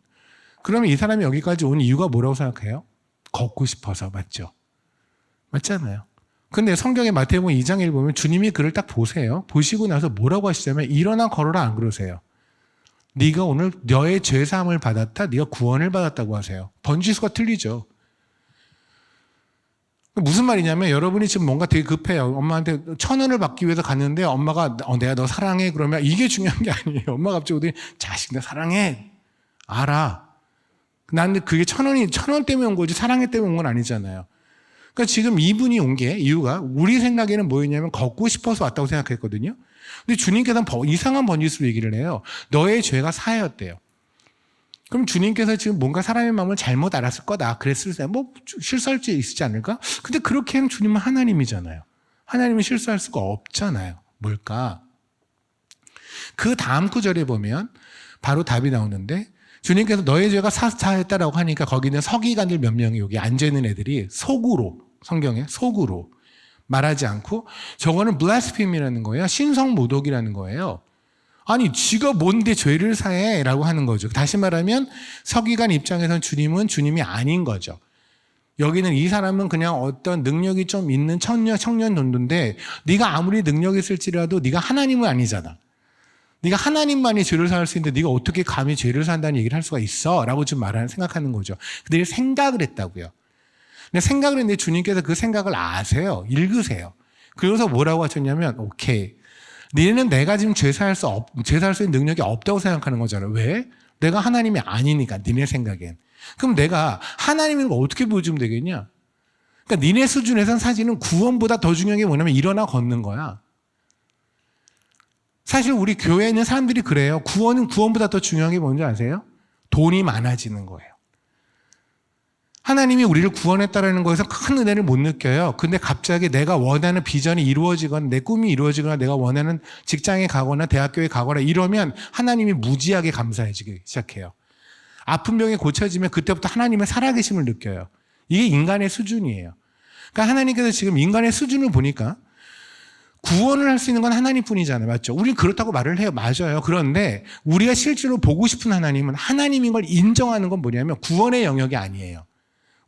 그러면 이 사람이 여기까지 온 이유가 뭐라고 생각해요? 걷고 싶어서. 맞죠? 맞잖아요. 근데 성경의 마태복음 2장 1 보면 주님이 그를 딱 보세요. 보시고 나서 뭐라고 하시냐면 일어나 걸어라 안 그러세요. 네가 오늘 너의 죄사함을 받았다. 네가 구원을 받았다고 하세요. 번지수가 틀리죠. 무슨 말이냐면 여러분이 지금 뭔가 되게 급해요. 엄마한테 1,000원을 받기 위해서 갔는데 엄마가 내가 너 사랑해 그러면 이게 중요한 게 아니에요. 엄마가 갑자기 오더니 자식 나 사랑해. 알아. 나는 그게 1,000원 때문에 온 거지 사랑해 때문에 온 건 아니잖아요. 그러니까 지금 이분이 온 게 이유가 우리 생각에는 뭐였냐면 걷고 싶어서 왔다고 생각했거든요. 근데 주님께서는 이상한 번지수로 얘기를 해요. 너의 죄가 사하였대요. 그럼 주님께서 지금 뭔가 사람의 마음을 잘못 알았을 거다. 그랬을 때 뭐 실수할 수 있지 않을까? 근데 그렇게 하면 주님은 하나님이잖아요. 하나님은 실수할 수가 없잖아요. 뭘까? 그 다음 구절에 보면 바로 답이 나오는데 주님께서 너의 죄가 사하였다라고 하니까 거기는 서기관들 몇 명이 여기 앉아있는 애들이 속으로 성경에 속으로 말하지 않고 저거는 블라스피미라는 거예요. 신성모독이라는 거예요. 아니 지가 뭔데 죄를 사해? 라고 하는 거죠. 다시 말하면 서기관 입장에서는 주님은 주님이 아닌 거죠. 여기는 이 사람은 그냥 어떤 능력이 좀 있는 청년 정도인데 네가 아무리 능력이 있을지라도 네가 하나님은 아니잖아. 네가 하나님만이 죄를 사할 수 있는데 네가 어떻게 감히 죄를 산다는 얘기를 할 수가 있어? 라고 좀 생각하는 거죠. 그들이 생각을 했다고요. 근데 생각을 했는데 주님께서 그 생각을 아세요. 읽으세요. 그래서 뭐라고 하셨냐면 오케이. 너희는 내가 지금 죄 사할 수 있는 능력이 없다고 생각하는 거잖아. 왜? 내가 하나님이 아니니까 니네 생각엔. 그럼 내가 하나님인 걸 어떻게 보여주면 되겠냐? 그러니까 니네 수준에선 사실은 구원보다 더 중요한 게 뭐냐면 일어나 걷는 거야. 사실 우리 교회에 있는 사람들이 그래요. 구원보다 더 중요한 게 뭔지 아세요? 돈이 많아지는 거예요. 하나님이 우리를 구원했다라는 거에서 큰 은혜를 못 느껴요. 근데 갑자기 내가 원하는 비전이 이루어지거나 내 꿈이 이루어지거나 내가 원하는 직장에 가거나 대학교에 가거나 이러면 하나님이 무지하게 감사해지기 시작해요. 아픈 병이 고쳐지면 그때부터 하나님의 살아계심을 느껴요. 이게 인간의 수준이에요. 그러니까 하나님께서 지금 인간의 수준을 보니까 구원을 할 수 있는 건 하나님뿐이잖아요. 맞죠? 우리는 그렇다고 말을 해요. 맞아요. 그런데 우리가 실제로 보고 싶은 하나님은 하나님인 걸 인정하는 건 뭐냐면 구원의 영역이 아니에요.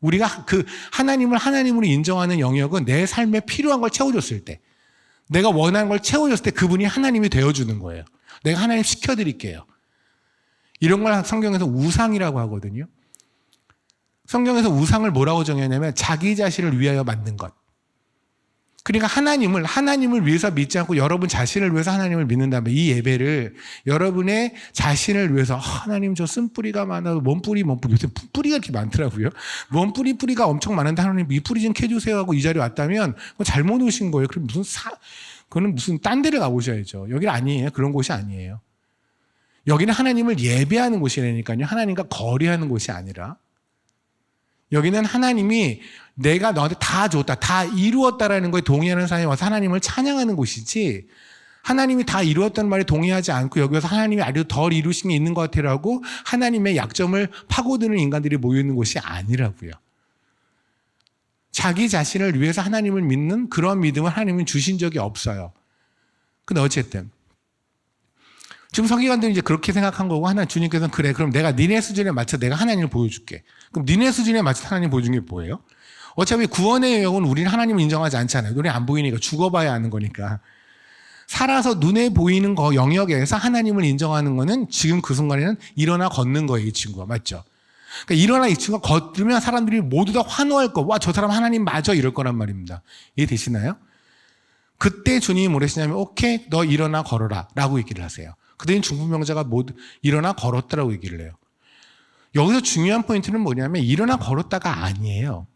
우리가 그 하나님을 하나님으로 인정하는 영역은 내 삶에 필요한 걸 채워줬을 때, 내가 원하는 걸 채워줬을 때 그분이 하나님이 되어주는 거예요. 내가 하나님 시켜드릴게요. 이런 걸 성경에서 우상이라고 하거든요. 성경에서 우상을 뭐라고 정했냐면 자기 자신을 위하여 만든 것. 그러니까 하나님을 위해서 믿지 않고 여러분 자신을 위해서 하나님을 믿는다면 이 예배를 여러분의 자신을 위해서 하나님 저 쓴뿌리가 많아도 몸뿌리 요새 뿌리가 이렇게 많더라고요. 몸뿌리가 엄청 많은데 하나님 이 뿌리 좀 캐주세요 하고 이 자리에 왔다면 잘못 오신 거예요. 그럼 그거는 무슨 딴 데를 가보셔야죠. 여기는 아니에요. 그런 곳이 아니에요. 여기는 하나님을 예배하는 곳이라니까요. 하나님과 거래하는 곳이 아니라 여기는 하나님이 내가 너한테 다 줬다, 다 이루었다라는 거에 동의하는 사람이 와서 하나님을 찬양하는 곳이지 하나님이 다 이루었다는 말에 동의하지 않고 여기 와서 하나님이 아주 덜 이루신 게 있는 것 같아라고 하나님의 약점을 파고드는 인간들이 모여있는 곳이 아니라고요. 자기 자신을 위해서 하나님을 믿는 그런 믿음을 하나님은 주신 적이 없어요. 근데 어쨌든 지금 서기관들은 이제 그렇게 생각한 거고 하나님 주님께서는 그래 그럼 내가 니네 수준에 맞춰 내가 하나님을 보여줄게. 그럼 니네 수준에 맞춰 하나님 보여준 게 뭐예요? 어차피 구원의 영역은 우리는 하나님을 인정하지 않잖아요. 눈에 안 보이니까 죽어봐야 아는 거니까. 살아서 눈에 보이는 거 영역에서 하나님을 인정하는 거는 지금 그 순간에는 일어나 걷는 거예요. 이 친구가. 맞죠? 그러니까 일어나 이 친구가 걷으면 사람들이 모두 다 환호할 거. 와, 저 사람 하나님 맞아 이럴 거란 말입니다. 이해되시나요? 그때 주님이 뭐라시냐면 오케이 너 일어나 걸어라 라고 얘기를 하세요. 그들은 중풍병자가 모두 일어나 걸었다라고 얘기를 해요. 여기서 중요한 포인트는 뭐냐면 일어나 걸었다가 아니에요.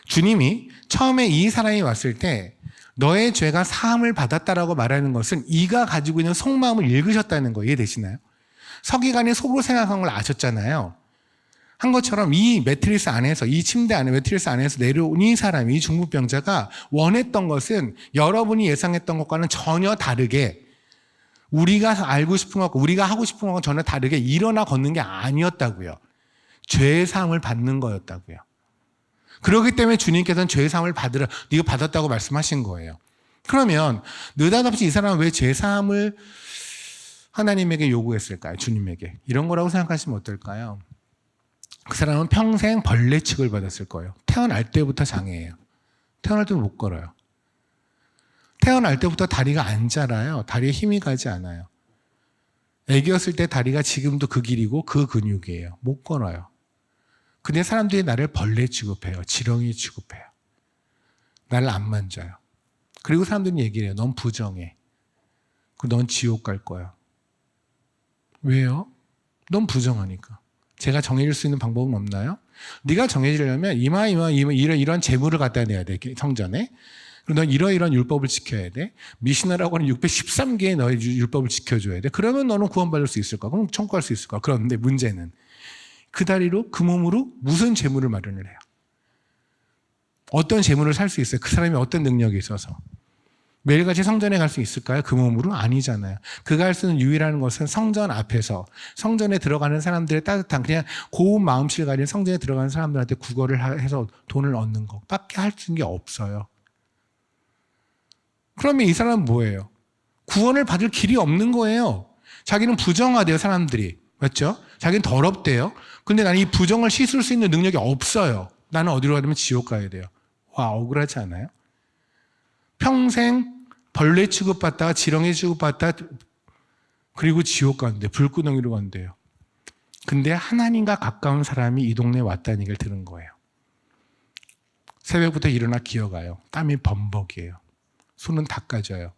주님이 처음에 이 사람이 왔을 때 너의 죄가 사함을 받았다라고 말하는 것은 이가 가지고 있는 속마음을 읽으셨다는 거 이해되시나요? 서기관이 속으로 생각한 걸 아셨잖아요. 한 것처럼 이 매트리스 안에서 이 침대 안에 매트리스 안에서 내려온 이 사람이 이 중풍병자가 원했던 것은 여러분이 예상했던 것과는 전혀 다르게 우리가 알고 싶은 것과 우리가 하고 싶은 것과 전혀 다르게 일어나 걷는 게 아니었다고요. 죄의 사함을 받는 거였다고요. 그렇기 때문에 주님께서는 죄의 사함을 받으라. 네가 받았다고 말씀하신 거예요. 그러면 느닷없이 이 사람은 왜 죄 사함을 하나님에게 요구했을까요? 주님에게. 이런 거라고 생각하시면 어떨까요? 그 사람은 평생 벌레 취급을 받았을 거예요. 태어날 때부터 장애예요. 태어날 때도 못 걸어요. 태어날 때부터 다리가 안 자라요. 다리에 힘이 가지 않아요. 애기였을 때 다리가 지금도 그 길이고 그 근육이에요. 못 걸어요. 근데 사람들이 나를 벌레 취급해요. 지렁이 취급해요. 나를 안 만져요. 그리고 사람들은 얘기를 해요. 넌 부정해. 넌 지옥 갈 거야. 왜요? 넌 부정하니까. 제가 정해줄 수 있는 방법은 없나요? 네가 정해지려면 이런 재물을 갖다 내야 돼. 성전에. 그리고 넌 이러이러한 율법을 지켜야 돼. 미시나라고 하는 613개의 너의 율법을 지켜줘야 돼. 그러면 너는 구원받을 수 있을 거야. 그럼 천국할 수 있을 거야. 그런데 문제는 그 다리로 그 몸으로 무슨 재물을 마련을 해요? 어떤 재물을 살 수 있어요? 그 사람이 어떤 능력이 있어서. 매일같이 성전에 갈 수 있을까요? 그 몸으로? 아니잖아요. 그가 할 수 있는 유일한 것은 성전 앞에서 성전에 들어가는 사람들의 따뜻한 그냥 고운 마음씨를 가진 성전에 들어가는 사람들한테 구걸을 해서 돈을 얻는 것밖에 할 수 있는 게 없어요. 그러면 이 사람은 뭐예요? 구원을 받을 길이 없는 거예요. 자기는 부정하대요, 사람들이. 맞죠? 자기는 더럽대요. 근데 나는 이 부정을 씻을 수 있는 능력이 없어요. 나는 어디로 가면 지옥 가야 돼요. 와, 억울하지 않아요? 평생 벌레 취급받다가 지렁이 취급받다가 그리고 지옥 가는데 불구덩이로 간대요. 근데 하나님과 가까운 사람이 이 동네에 왔다는 얘기를 들은 거예요. 새벽부터 일어나 기어가요. 땀이 범벅이에요. 손은 닦아져요.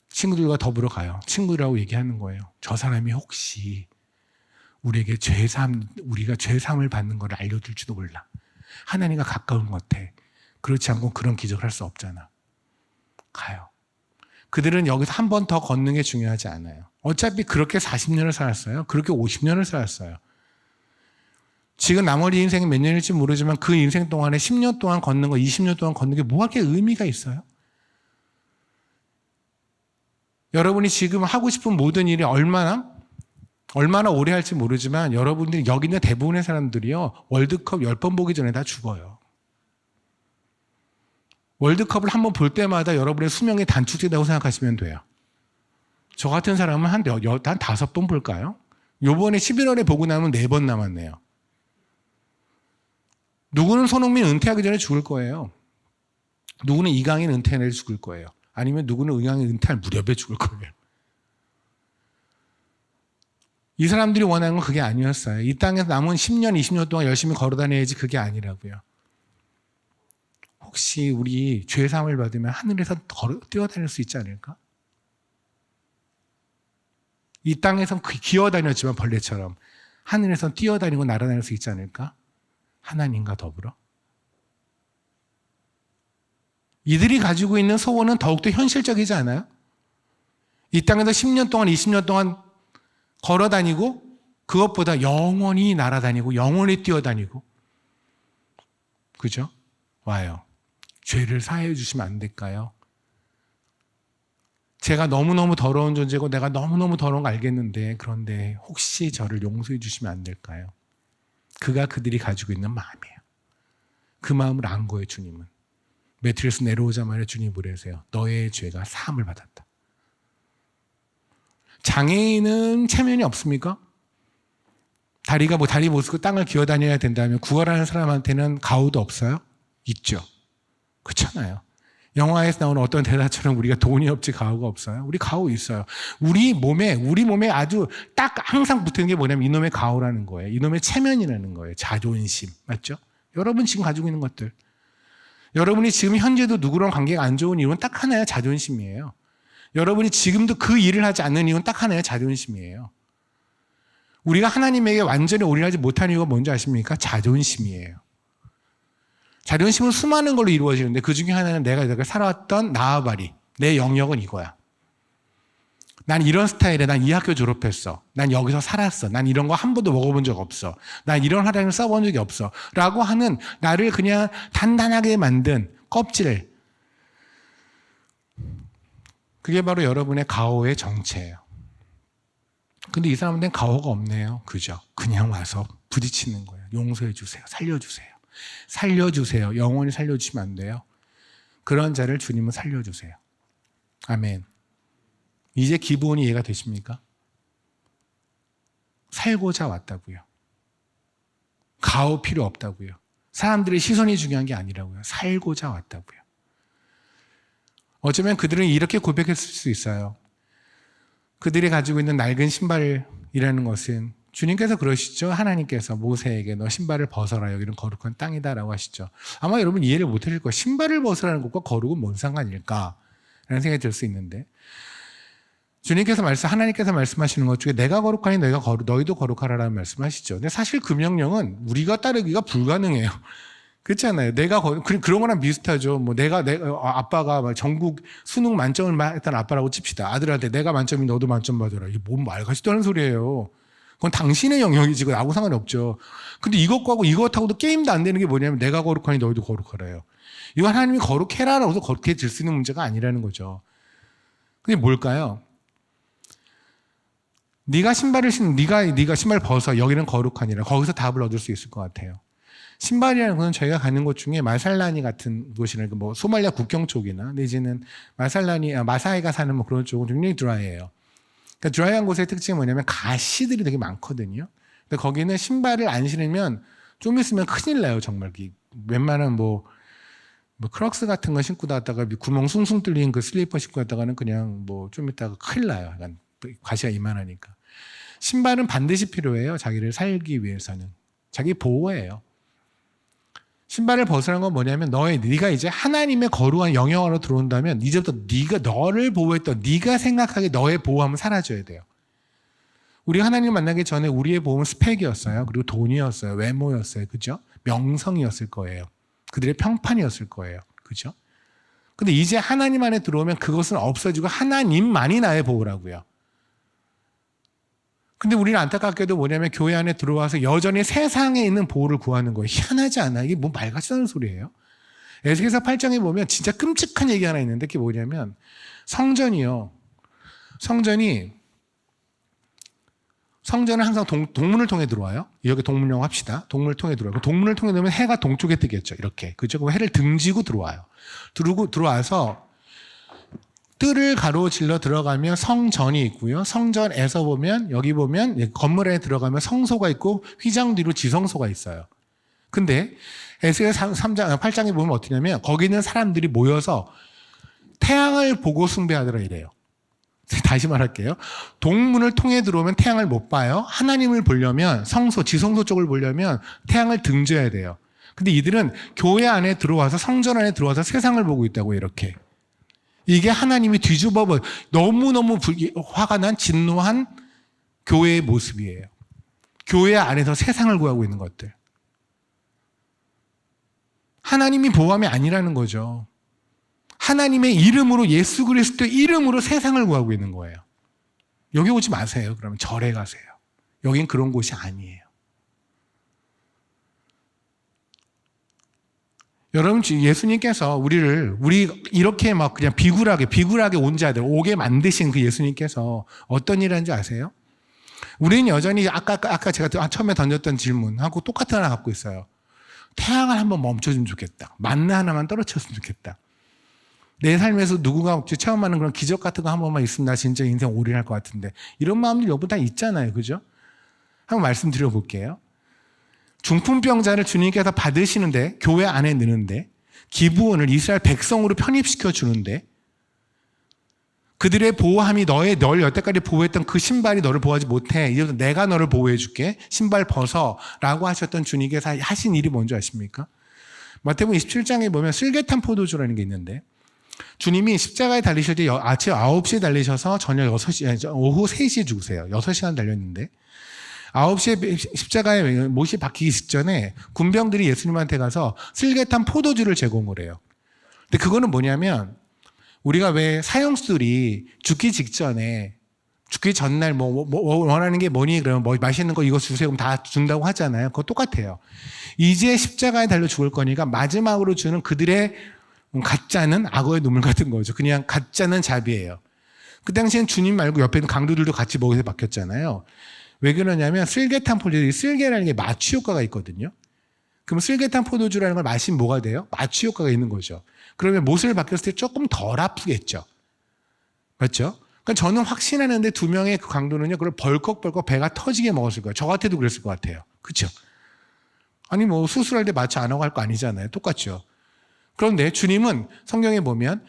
친구들과 더불어 가요. 친구들하고 얘기하는 거예요. 저 사람이 혹시 우리에게 우리가 죄사함을 받는 걸 알려줄지도 몰라. 하나님과 가까운 것 같아. 그렇지 않고 그런 기적을 할 수 없잖아. 가요. 그들은 여기서 한 번 더 걷는 게 중요하지 않아요. 어차피 그렇게 40년을 살았어요. 그렇게 50년을 살았어요. 지금 나머지 인생이 몇 년일지 모르지만 그 인생 동안에 10년 동안 걷는 거, 20년 동안 걷는 게 뭐하게 의미가 있어요? 여러분이 지금 하고 싶은 모든 일이 얼마나 오래 할지 모르지만 여러분들이 여기 있는 대부분의 사람들이요, 월드컵 10번 보기 전에 다 죽어요. 월드컵을 한번 볼 때마다 여러분의 수명이 단축된다고 생각하시면 돼요. 저 같은 사람은 한 5번 볼까요? 요번에 11월에 보고 나면 4번 남았네요. 누구는 손흥민 은퇴하기 전에 죽을 거예요. 누구는 이강인 은퇴할 죽을 거예요. 아니면 누구는 이강인 은퇴할 무렵에 죽을 거예요. 이 사람들이 원하는 건 그게 아니었어요. 이 땅에서 남은 10년, 20년 동안 열심히 걸어다녀야지 그게 아니라고요. 혹시 우리 죄사함을 받으면 하늘에서 뛰어다닐 수 있지 않을까? 이 땅에서 기어다녔지만 벌레처럼 하늘에서 뛰어다니고 날아다닐 수 있지 않을까? 하나님과 더불어. 이들이 가지고 있는 소원은 더욱더 현실적이지 않아요? 이 땅에서 10년 동안, 20년 동안 걸어다니고 그것보다 영원히 날아다니고 영원히 뛰어다니고, 그죠? 와요. 죄를 사해 주시면 안 될까요? 제가 너무너무 더러운 존재고 내가 너무너무 더러운 거 알겠는데, 그런데 혹시 저를 용서해 주시면 안 될까요? 그가 그들이 가지고 있는 마음이에요. 그 마음을 안 거예요, 주님은. 매트리스 내려오자마자 주님이 그러세요. 너의 죄가 사함을 받았다. 장애인은 체면이 없습니까? 다리 못 쓰고 땅을 기어다녀야 된다면 구걸하는 사람한테는 가오도 없어요? 있죠. 그렇잖아요. 영화에서 나오는 어떤 대사처럼 우리가 돈이 없지 가오가 없어요? 우리 가오 있어요. 우리 몸에 아주 딱 항상 붙는 게 뭐냐면 이놈의 가오라는 거예요. 이놈의 체면이라는 거예요. 자존심. 맞죠? 여러분 지금 가지고 있는 것들. 여러분이 지금 현재도 누구랑 관계가 안 좋은 이유는 딱 하나예요. 자존심이에요. 여러분이 지금도 그 일을 하지 않는 이유는 딱 하나예요. 자존심이에요. 우리가 하나님에게 완전히 올인하지 못한 이유가 뭔지 아십니까? 자존심이에요. 자존심은 수많은 걸로 이루어지는데 그 중에 하나는 내가 살아왔던 나아바리, 내 영역은 이거야. 난 이런 스타일에, 난 이 학교 졸업했어. 난 여기서 살았어. 난 이런 거 한 번도 먹어본 적 없어. 난 이런 화장을 써본 적이 없어. 라고 하는 나를 그냥 단단하게 만든 껍질. 그게 바로 여러분의 가오의 정체예요. 근데 이 사람들은 가오가 없네요. 그죠? 그냥 와서 부딪히는 거예요. 용서해 주세요. 살려주세요. 살려주세요. 영원히 살려주시면 안 돼요. 그런 자를 주님은 살려주세요. 아멘. 이제 기본이 이해가 되십니까? 살고자 왔다고요. 가오 필요 없다고요. 사람들의 시선이 중요한 게 아니라고요. 살고자 왔다고요. 어쩌면 그들은 이렇게 고백했을 수 있어요. 그들이 가지고 있는 낡은 신발이라는 것은 주님께서 그러시죠. 하나님께서 모세에게 너 신발을 벗어라. 여기는 거룩한 땅이다라고 하시죠. 아마 여러분 이해를 못하실 거예요. 신발을 벗으라는 것과 거룩은 뭔 상관일까? 라는 생각이 들 수 있는데, 하나님께서 말씀하시는 것 중에 내가 거룩하니 너희도 거룩하라라는 말씀하시죠. 근데 사실 그 명령은 우리가 따르기가 불가능해요. 그렇잖아요. 그런 거랑 비슷하죠. 뭐 아빠가 막 전국 수능 만점을 했던 아빠라고 칩시다. 아들한테 내가 만점이 너도 만점 받아라. 이게 뭔 말 같지도 않은 소리예요. 그건 당신의 영역이지. 그건 나하고 상관이 없죠. 근데 이것하고도 게임도 안 되는 게 뭐냐면 내가 거룩하니 너희도 거룩하래요. 이거 하나님이 거룩해라라고 해서 거룩해질 수 있는 문제가 아니라는 거죠. 근데 뭘까요? 네가 신발 벗어. 여기는 거룩하니라. 거기서 답을 얻을 수 있을 것 같아요. 신발이라는 것은 저희가 가는 곳 중에 마살라니 같은 곳이나 뭐 소말리아 국경 쪽이나 내지는 마사이가 사는 뭐 그런 쪽은 굉장히 드라이해요. 그러니까 드라이한 곳의 특징이 뭐냐면 가시들이 되게 많거든요. 근데 거기는 신발을 안 신으면 좀 있으면 큰일 나요, 정말. 웬만한 뭐 크록스 같은 거 신고 다다가 구멍 숭숭 뚫린 그 슬리퍼 신고 갔다가는 그냥 뭐 좀 있다가 큰일 나요. 약간 가시가 이만하니까. 신발은 반드시 필요해요. 자기를 살기 위해서는. 자기 보호예요. 신발을 벗으라는 건 뭐냐면 네가 이제 하나님의 거룩한 영역 안으로 들어온다면 이제부터 네가 너를 보호했던 네가 생각하기에 너의 보호함은 사라져야 돼요. 우리 하나님 만나기 전에 우리의 보호는 스펙이었어요. 그리고 돈이었어요. 외모였어요. 그죠? 명성이었을 거예요. 그들의 평판이었을 거예요. 그죠? 근데 이제 하나님 안에 들어오면 그것은 없어지고 하나님만이 나의 보호라고요. 근데 우리는 안타깝게도 뭐냐면 교회 안에 들어와서 여전히 세상에 있는 보호를 구하는 거예요. 희한하지 않아? 이게 뭐 말 같지 않은 소리예요? 에스겔서 8장에 보면 진짜 끔찍한 얘기 하나 있는데 그게 뭐냐면 성전은 항상 동문을 통해 들어와요. 여기 동문용 합시다. 동문을 통해 들어와요. 동문을 통해 들어오면 해가 동쪽에 뜨겠죠. 이렇게. 그죠? 해를 등지고 들어와요. 들어와서 뜰을 가로질러 들어가면 성전이 있고요. 성전에서 보면 여기 보면 건물 안에 들어가면 성소가 있고 휘장 뒤로 지성소가 있어요. 근데 에스겔 3장 8장에 보면 어떠냐면 거기 있는 사람들이 모여서 태양을 보고 숭배하더라 이래요. 다시 말할게요. 동문을 통해 들어오면 태양을 못 봐요. 하나님을 보려면 성소, 지성소 쪽을 보려면 태양을 등져야 돼요. 근데 이들은 교회 안에 들어와서 성전 안에 들어와서 세상을 보고 있다고 이렇게. 이게 하나님이 뒤집어버 너무너무 화가 난 진노한 교회의 모습이에요. 교회 안에서 세상을 구하고 있는 것들. 하나님이 보호함이 아니라는 거죠. 하나님의 이름으로 예수 그리스도의 이름으로 세상을 구하고 있는 거예요. 여기 오지 마세요. 그러면 절에 가세요. 여긴 그런 곳이 아니에요. 여러분 예수님께서 우리 이렇게 막 그냥 비굴하게 온 자들 오게 만드신 그 예수님께서 어떤 일 하는지 아세요? 우리는 여전히 아까 제가 처음에 던졌던 질문하고 똑같은 하나 갖고 있어요. 태양을 한번 멈춰주면 좋겠다. 만나 하나만 떨어졌으면 좋겠다. 내 삶에서 누군가 체험하는 그런 기적 같은 거 한 번만 있으면 나 진짜 인생 올인할 것 같은데 이런 마음들 여러분 다 있잖아요. 그죠? 한번 말씀드려 볼게요. 중풍병자를 주님께서 받으시는데 교회 안에 넣는데 기브온을 이스라엘 백성으로 편입시켜 주는데 그들의 보호함이 널 여태까지 보호했던 그 신발이 너를 보호하지 못해. 이제부터 내가 너를 보호해 줄게. 신발 벗어 라고 하셨던 주님께서 하신 일이 뭔지 아십니까? 마태복음 27장에 보면 슬개탄 포도주라는 게 있는데 주님이 십자가에 달리실 때 아침 9시에 달리셔서 저녁 6시, 오후 3시에 죽으세요. 6시간 달렸는데 9시에 십자가에 못이 박히기 직전에 군병들이 예수님한테 가서 슬개탄 포도주를 제공을 해요. 근데 그거는 뭐냐면 우리가 왜 사형수들이 죽기 직전에 죽기 전날 뭐 원하는 게 뭐니 그러면 뭐 맛있는 거 이거 주세요 그럼 다 준다고 하잖아요. 그거 똑같아요. 이제 십자가에 달려 죽을 거니까 마지막으로 주는 그들의 가짜는 악어의 눈물 같은 거죠. 그냥 가짜는 자비예요. 그 당시엔 주님 말고 옆에 있는 강도들도 같이 먹여서 바뀌었잖아요. 왜 그러냐면 슬개탄 포도주, 슬개라는 게 마취 효과가 있거든요. 그럼 슬개탄 포도주라는 걸 마시면 뭐가 돼요? 마취 효과가 있는 거죠. 그러면 못을 박혔을 때 조금 덜 아프겠죠. 맞죠? 그러니까 저는 확신하는데 두 명의 그 강도는요, 그걸 벌컥벌컥 배가 터지게 먹었을 거예요. 저 같아도 그랬을 것 같아요. 그렇죠? 아니 뭐 수술할 때 마취 안 하고 할 거 아니잖아요. 똑같죠. 그런데 주님은 성경에 보면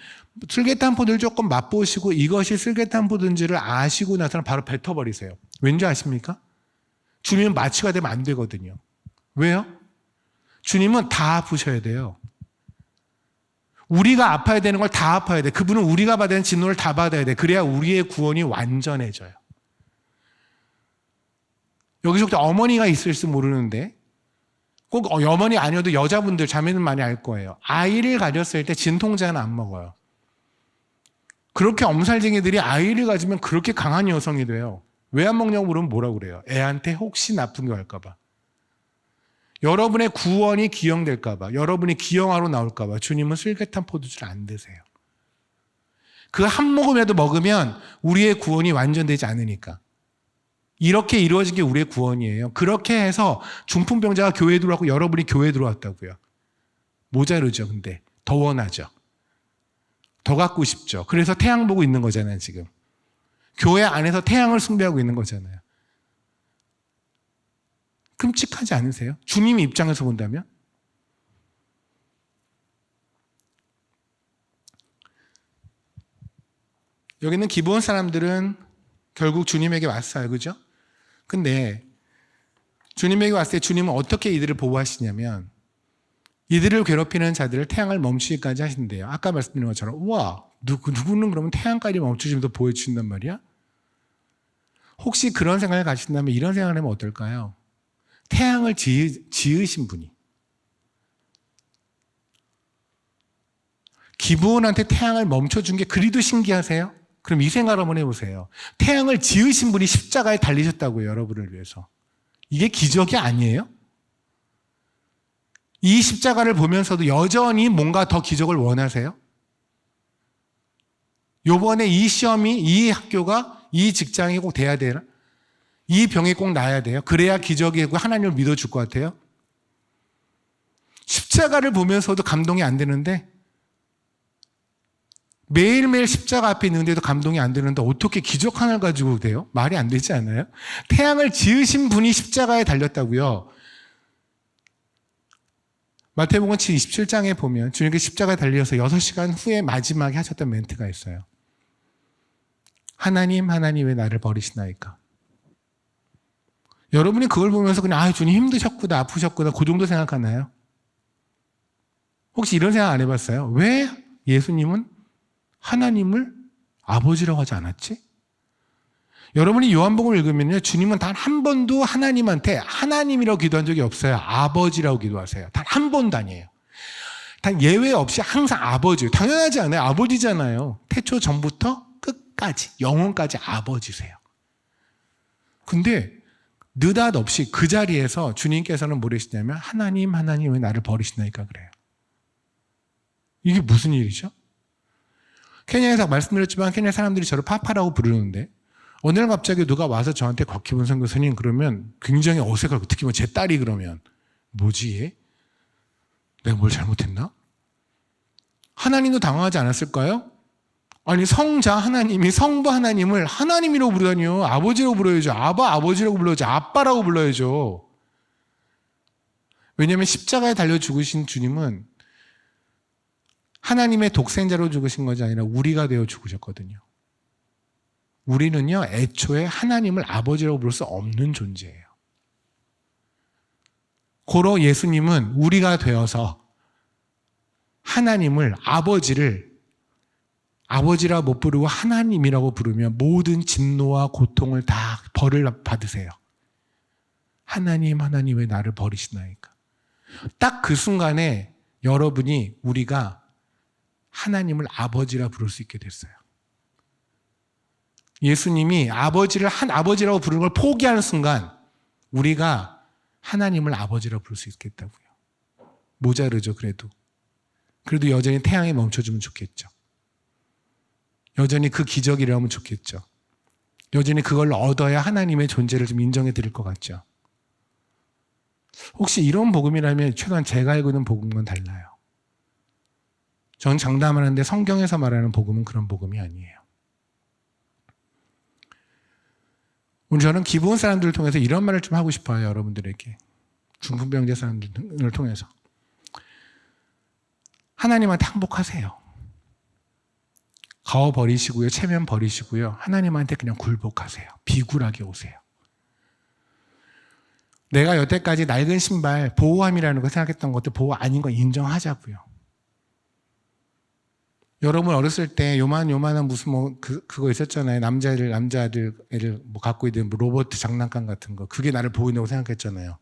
슬개탄 포도를 조금 맛보시고 이것이 슬개탄 포도인지를 아시고 나서는 바로 뱉어버리세요. 왠지 아십니까? 주님은 마취가 되면 안 되거든요. 왜요? 주님은 다 아프셔야 돼요. 우리가 아파야 되는 걸 다 아파야 돼. 그분은 우리가 받아야 되는 진노를 다 받아야 돼. 그래야 우리의 구원이 완전해져요. 여기서 어머니가 있을지 모르는데 꼭 어머니 아니어도 여자분들 자매는 많이 알 거예요. 아이를 가졌을 때 진통제는 안 먹어요. 그렇게 엄살쟁이들이 아이를 가지면 그렇게 강한 여성이 돼요. 왜 안 먹냐고 물으면 뭐라고 그래요? 애한테 혹시 나쁜 거 할까 봐. 여러분의 구원이 기형될까 봐. 여러분이 기형아로 나올까 봐. 주님은 슬개탄 포도주를 안 드세요. 그 한 모금이라도 먹으면 우리의 구원이 완전되지 않으니까. 이렇게 이루어진 게 우리의 구원이에요. 그렇게 해서 중풍병자가 교회에 들어왔고 여러분이 교회에 들어왔다고요. 모자르죠. 근데 더 원하죠. 더 갖고 싶죠. 그래서 태양 보고 있는 거잖아요. 지금. 교회 안에서 태양을 숭배하고 있는 거잖아요. 끔찍하지 않으세요? 주님의 입장에서 본다면? 여기 있는 기본 사람들은 결국 주님에게 왔어요. 그죠? 근데 주님에게 왔을 때 주님은 어떻게 이들을 보호하시냐면 이들을 괴롭히는 자들을 태양을 멈추기까지 하신대요. 아까 말씀드린 것처럼 우와 누구는 그러면 태양까지 멈추시면서 보여주신단 말이야? 혹시 그런 생각을 가신다면 이런 생각을 하면 어떨까요? 태양을 지으신 분이 기브온한테 태양을 멈춰준 게 그리도 신기하세요? 그럼 이 생각을 한번 해보세요. 태양을 지으신 분이 십자가에 달리셨다고요. 여러분을 위해서. 이게 기적이 아니에요? 이 십자가를 보면서도 여전히 뭔가 더 기적을 원하세요? 요번에 이 시험이, 이 학교가, 이 직장이 꼭 돼야 되나? 이 병이 꼭 나야 돼요? 그래야 기적이고 하나님을 믿어줄 것 같아요? 십자가를 보면서도 감동이 안 되는데 매일매일 십자가 앞에 있는데도 감동이 안 되는데 어떻게 기적 하나를 가지고 돼요? 말이 안 되지 않아요? 태양을 지으신 분이 십자가에 달렸다고요. 마태복음 27장에 보면 주님께서 십자가에 달려서 6시간 후에 마지막에 하셨던 멘트가 있어요. 하나님 왜 나를 버리시나이까? 여러분이 그걸 보면서 그냥 주님 힘드셨구나 아프셨구나 그 정도 생각하나요? 혹시 이런 생각 안 해봤어요? 왜 예수님은 하나님을 아버지라고 하지 않았지? 여러분이 요한복음을 읽으면요, 주님은 단 한 번도 하나님한테 하나님이라고 기도한 적이 없어요. 아버지라고 기도하세요. 단 한 번도 아니에요. 단 예외 없이 항상 아버지예요. 당연하지 않아요. 아버지잖아요. 태초 전부터 끝까지 영원까지 아버지세요. 근데 느닷없이 그 자리에서 주님께서는 뭐라시냐면 하나님 왜 나를 버리시나이까 그래요. 이게 무슨 일이죠? 케냐에서 말씀드렸지만 케냐 사람들이 저를 파파라고 부르는데 어느 날 갑자기 누가 와서 저한테 곽희분 선교사님 그러면 굉장히 어색하고 특히 제 딸이 그러면 뭐지 얘? 내가 뭘 잘못했나? 하나님도 당황하지 않았을까요? 아니 성자 하나님이 성부 하나님을 하나님이라고 부르다니요. 아버지라고 불러야죠. 아버지라고 불러야죠. 아빠라고 불러야죠. 왜냐하면 십자가에 달려 죽으신 주님은 하나님의 독생자로 죽으신 것이 아니라 우리가 되어 죽으셨거든요. 우리는요, 애초에 하나님을 아버지라고 부를 수 없는 존재예요. 고로 예수님은 우리가 되어서 하나님을 아버지라 못 부르고 하나님이라고 부르면 모든 진노와 고통을 다 벌을 받으세요. 하나님 왜 나를 버리시나이까? 딱 그 순간에 우리가 하나님을 아버지라 부를 수 있게 됐어요. 예수님이 아버지라고 부르는 걸 포기하는 순간 우리가 하나님을 아버지라 부를 수 있겠다고요. 모자르죠, 그래도 여전히 태양이 멈춰주면 좋겠죠. 여전히 그 기적이 일어나면 좋겠죠. 여전히 그걸 얻어야 하나님의 존재를 좀 인정해 드릴 것 같죠. 혹시 이런 복음이라면 최소한 제가 알고 있는 복음과는 달라요. 전 장담하는데 성경에서 말하는 복음은 그런 복음이 아니에요. 오늘 저는 기본 사람들을 통해서 이런 말을 좀 하고 싶어요. 여러분들에게. 중풍병자 사람들을 통해서. 하나님한테 항복하세요. 거워 버리시고요. 체면 버리시고요. 하나님한테 그냥 굴복하세요. 비굴하게 오세요. 내가 여태까지 낡은 신발 보호함이라는 거 생각했던 것도 보호 아닌 거 인정하자고요. 여러분 어렸을 때 요만한 무슨 그거 있었잖아요. 남자들 애를 갖고 있는 로봇 장난감 같은 거. 그게 나를 보호한다고 생각했잖아요.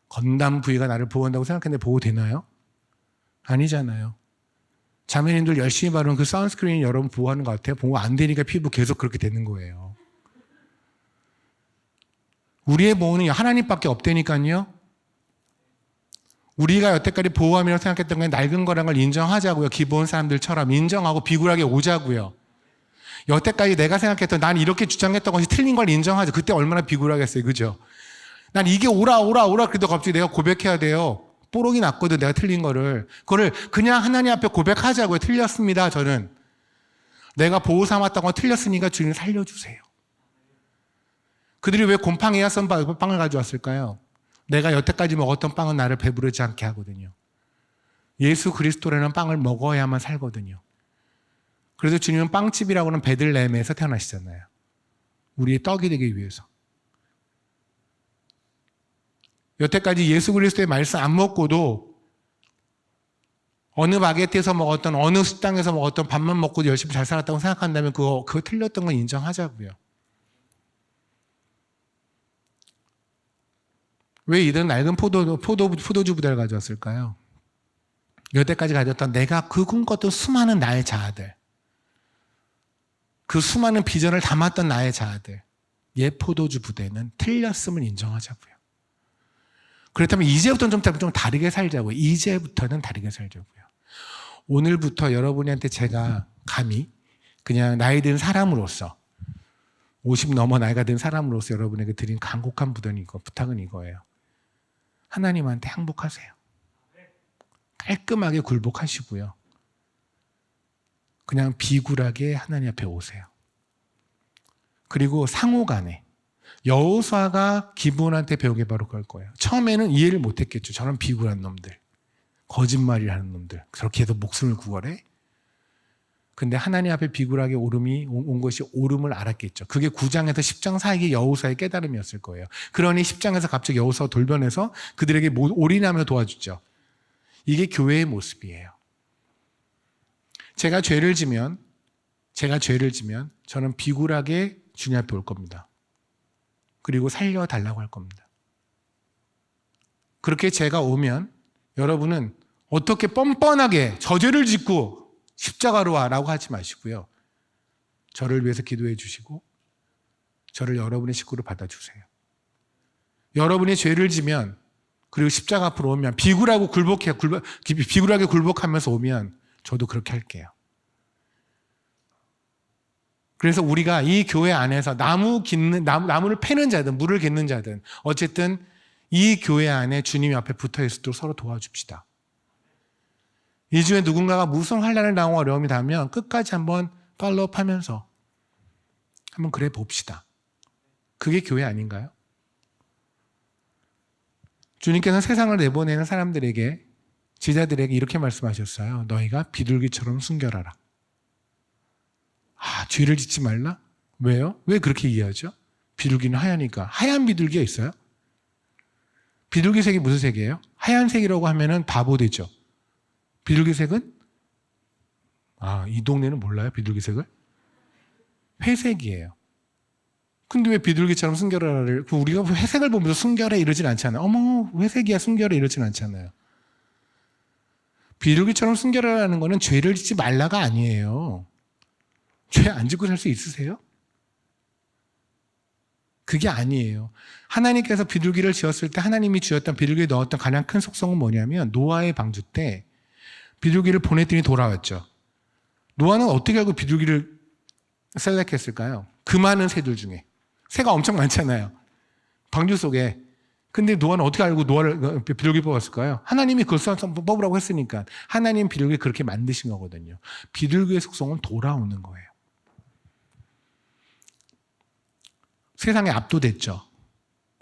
건담 부위가 나를 보호한다고 생각했는데 보호되나요? 아니잖아요. 자매님들 열심히 바르는 그 선스크린이 여러분 보호하는 것 같아요. 보호 안 되니까 피부 계속 그렇게 되는 거예요. 우리의 보호는 하나님밖에 없다니까요. 우리가 여태까지 보호함이라고 생각했던 건 낡은 거란 걸 인정하자고요. 기본 사람들처럼 인정하고 비굴하게 오자고요. 여태까지 내가 생각했던 난 이렇게 주장했던 것이 틀린 걸 인정하자. 그때 얼마나 비굴하겠어요. 그죠? 난 이게 오라 그래도 갑자기 내가 고백해야 돼요. 뽀록이 났거든 내가 틀린 거를. 그거를 그냥 하나님 앞에 고백하자고요. 틀렸습니다. 저는. 내가 보호 삼았던 건 틀렸으니까 주님 살려주세요. 그들이 왜 곰팡이와 썬 빵을 가져왔을까요? 내가 여태까지 먹었던 빵은 나를 배부르지 않게 하거든요. 예수 그리스도라는 빵을 먹어야만 살거든요. 그래서 주님은 빵집이라고는 베들레헴에서 태어나시잖아요. 우리의 떡이 되기 위해서. 여태까지 예수 그리스도의 말씀 안 먹고도 어느 바게트에서 먹었던 어느 식당에서 먹었던 밥만 먹고 열심히 잘 살았다고 생각한다면 그거 틀렸던 건 인정하자고요. 왜 이런 낡은 포도주 부대를 가져왔을까요? 여태까지 가졌던 내가 그 꿈꿨던 수많은 나의 자아들, 그 수많은 비전을 담았던 나의 자아들, 옛 포도주 부대는 틀렸음을 인정하자고요. 그렇다면 이제부터는 좀 다르게 살자고요. 이제부터는 다르게 살자고요. 오늘부터 여러분한테 제가 감히 그냥 나이 든 사람으로서 50 넘어 나이가 든 사람으로서 여러분에게 드린 간곡한 부탁은 이거예요. 하나님한테 항복하세요. 깔끔하게 굴복하시고요. 그냥 비굴하게 하나님 앞에 오세요. 그리고 상호간에 여호수아가 기브온한테 배운 게 바로 그럴 거예요. 처음에는 이해를 못했겠죠. 저런 비굴한 놈들, 거짓말을 하는 놈들, 그렇게 해도 목숨을 구걸해? 근데 하나님 앞에 비굴하게 온 것이 옳음을 알았겠죠. 그게 9장에서 10장 사이의 여호수아의 깨달음이었을 거예요. 그러니 10장에서 갑자기 여호수아가 돌변해서 그들에게 올인하며 도와주죠. 이게 교회의 모습이에요. 제가 죄를 지면 저는 비굴하게 주님 앞에 올 겁니다. 그리고 살려달라고 할 겁니다. 그렇게 제가 오면 여러분은 어떻게 뻔뻔하게 저죄를 짓고 십자가로 와라고 하지 마시고요. 저를 위해서 기도해 주시고 저를 여러분의 식구로 받아주세요. 여러분이 죄를 지면 그리고 십자가 앞으로 오면 비굴하게 굴복하면서 오면 저도 그렇게 할게요. 그래서 우리가 이 교회 안에서 나무를 패는 자든 물을 깃는 자든 어쨌든 이 교회 안에 주님 앞에 붙어 있도록 서로 도와줍시다. 이 중에 누군가가 무슨 환난을 당하고 어려움이 닿으면 끝까지 한번 팔로우하면서 한번 그래 봅시다. 그게 교회 아닌가요? 주님께서는 세상을 내보내는 사람들에게, 제자들에게 이렇게 말씀하셨어요. 너희가 비둘기처럼 순결하라. 죄를 짓지 말라? 왜요? 왜 그렇게 이해하죠? 비둘기는 하얘니까. 하얀 비둘기가 있어요? 비둘기 색이 무슨 색이에요? 하얀색이라고 하면은 바보 되죠. 비둘기 색은? 이 동네는 몰라요? 비둘기 색을? 회색이에요. 근데 왜 비둘기처럼 순결하라를, 우리가 회색을 보면서 순결해 이러진 않잖아요. 어머, 회색이야 순결해 이러진 않잖아요. 비둘기처럼 순결하라는 거는 죄를 짓지 말라가 아니에요. 죄 안 짓고 살 수 있으세요? 그게 아니에요. 하나님께서 비둘기를 지었을 때 하나님이 지었던 비둘기에 넣었던 가장 큰 속성은 뭐냐면 노아의 방주 때 비둘기를 보냈더니 돌아왔죠. 노아는 어떻게 알고 비둘기를 셀렉했을까요? 그 많은 새들 중에. 새가 엄청 많잖아요. 방주 속에. 근데 노아는 어떻게 알고 비둘기 뽑았을까요? 하나님이 그걸 뽑으라고 했으니까. 하나님 비둘기 그렇게 만드신 거거든요. 비둘기의 속성은 돌아오는 거예요. 세상에 압도됐죠.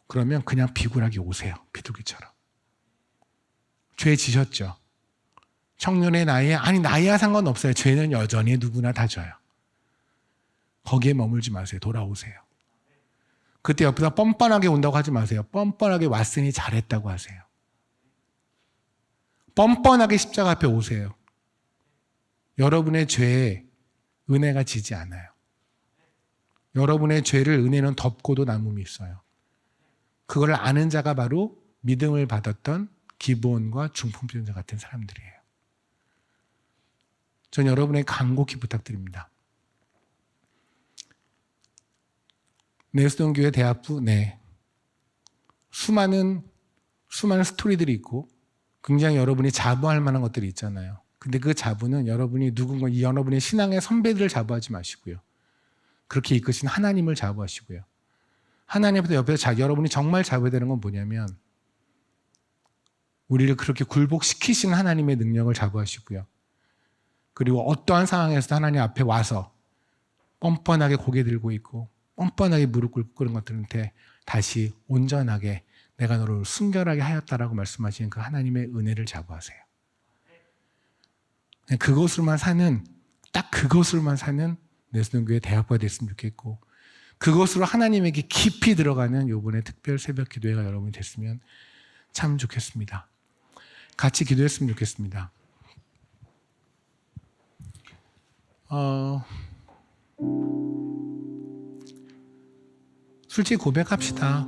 그러면 그냥 비굴하게 오세요. 비둘기처럼. 죄 지셨죠. 청년의 나이야 상관없어요. 죄는 여전히 누구나 다 져요. 거기에 머물지 마세요. 돌아오세요. 그때 옆에서 뻔뻔하게 온다고 하지 마세요. 뻔뻔하게 왔으니 잘했다고 하세요. 뻔뻔하게 십자가 앞에 오세요. 여러분의 죄에 은혜가 지지 않아요. 여러분의 죄를 은혜는 덮고도 남음이 있어요. 그걸 아는 자가 바로 믿음을 받았던 기브온과 중풍병자 같은 사람들이에요. 전 여러분에게 간곡히 부탁드립니다. 내수동교회 대학부, 수많은 스토리들이 있고 굉장히 여러분이 자부할 만한 것들이 있잖아요. 근데 그 자부는 여러분의 신앙의 선배들을 자부하지 마시고요. 그렇게 이끄신 하나님을 자부하시고요. 하나님 옆에서 여러분이 정말 자부해야 되는 건 뭐냐면 우리를 그렇게 굴복시키시는 하나님의 능력을 자부하시고요. 그리고 어떠한 상황에서도 하나님 앞에 와서 뻔뻔하게 고개 들고 있고 뻔뻔하게 무릎 꿇고 그런 것들한테 다시 온전하게 내가 너를 순결하게 하였다라고 말씀하시는 그 하나님의 은혜를 자부하세요. 그것으로만 사는, 딱 그것으로만 사는 내수동교회 대학부가 됐으면 좋겠고, 그것으로 하나님에게 깊이 들어가는 요번에 특별 새벽 기도회가 여러분이 됐으면 참 좋겠습니다. 같이 기도했으면 좋겠습니다. 솔직히 고백합시다.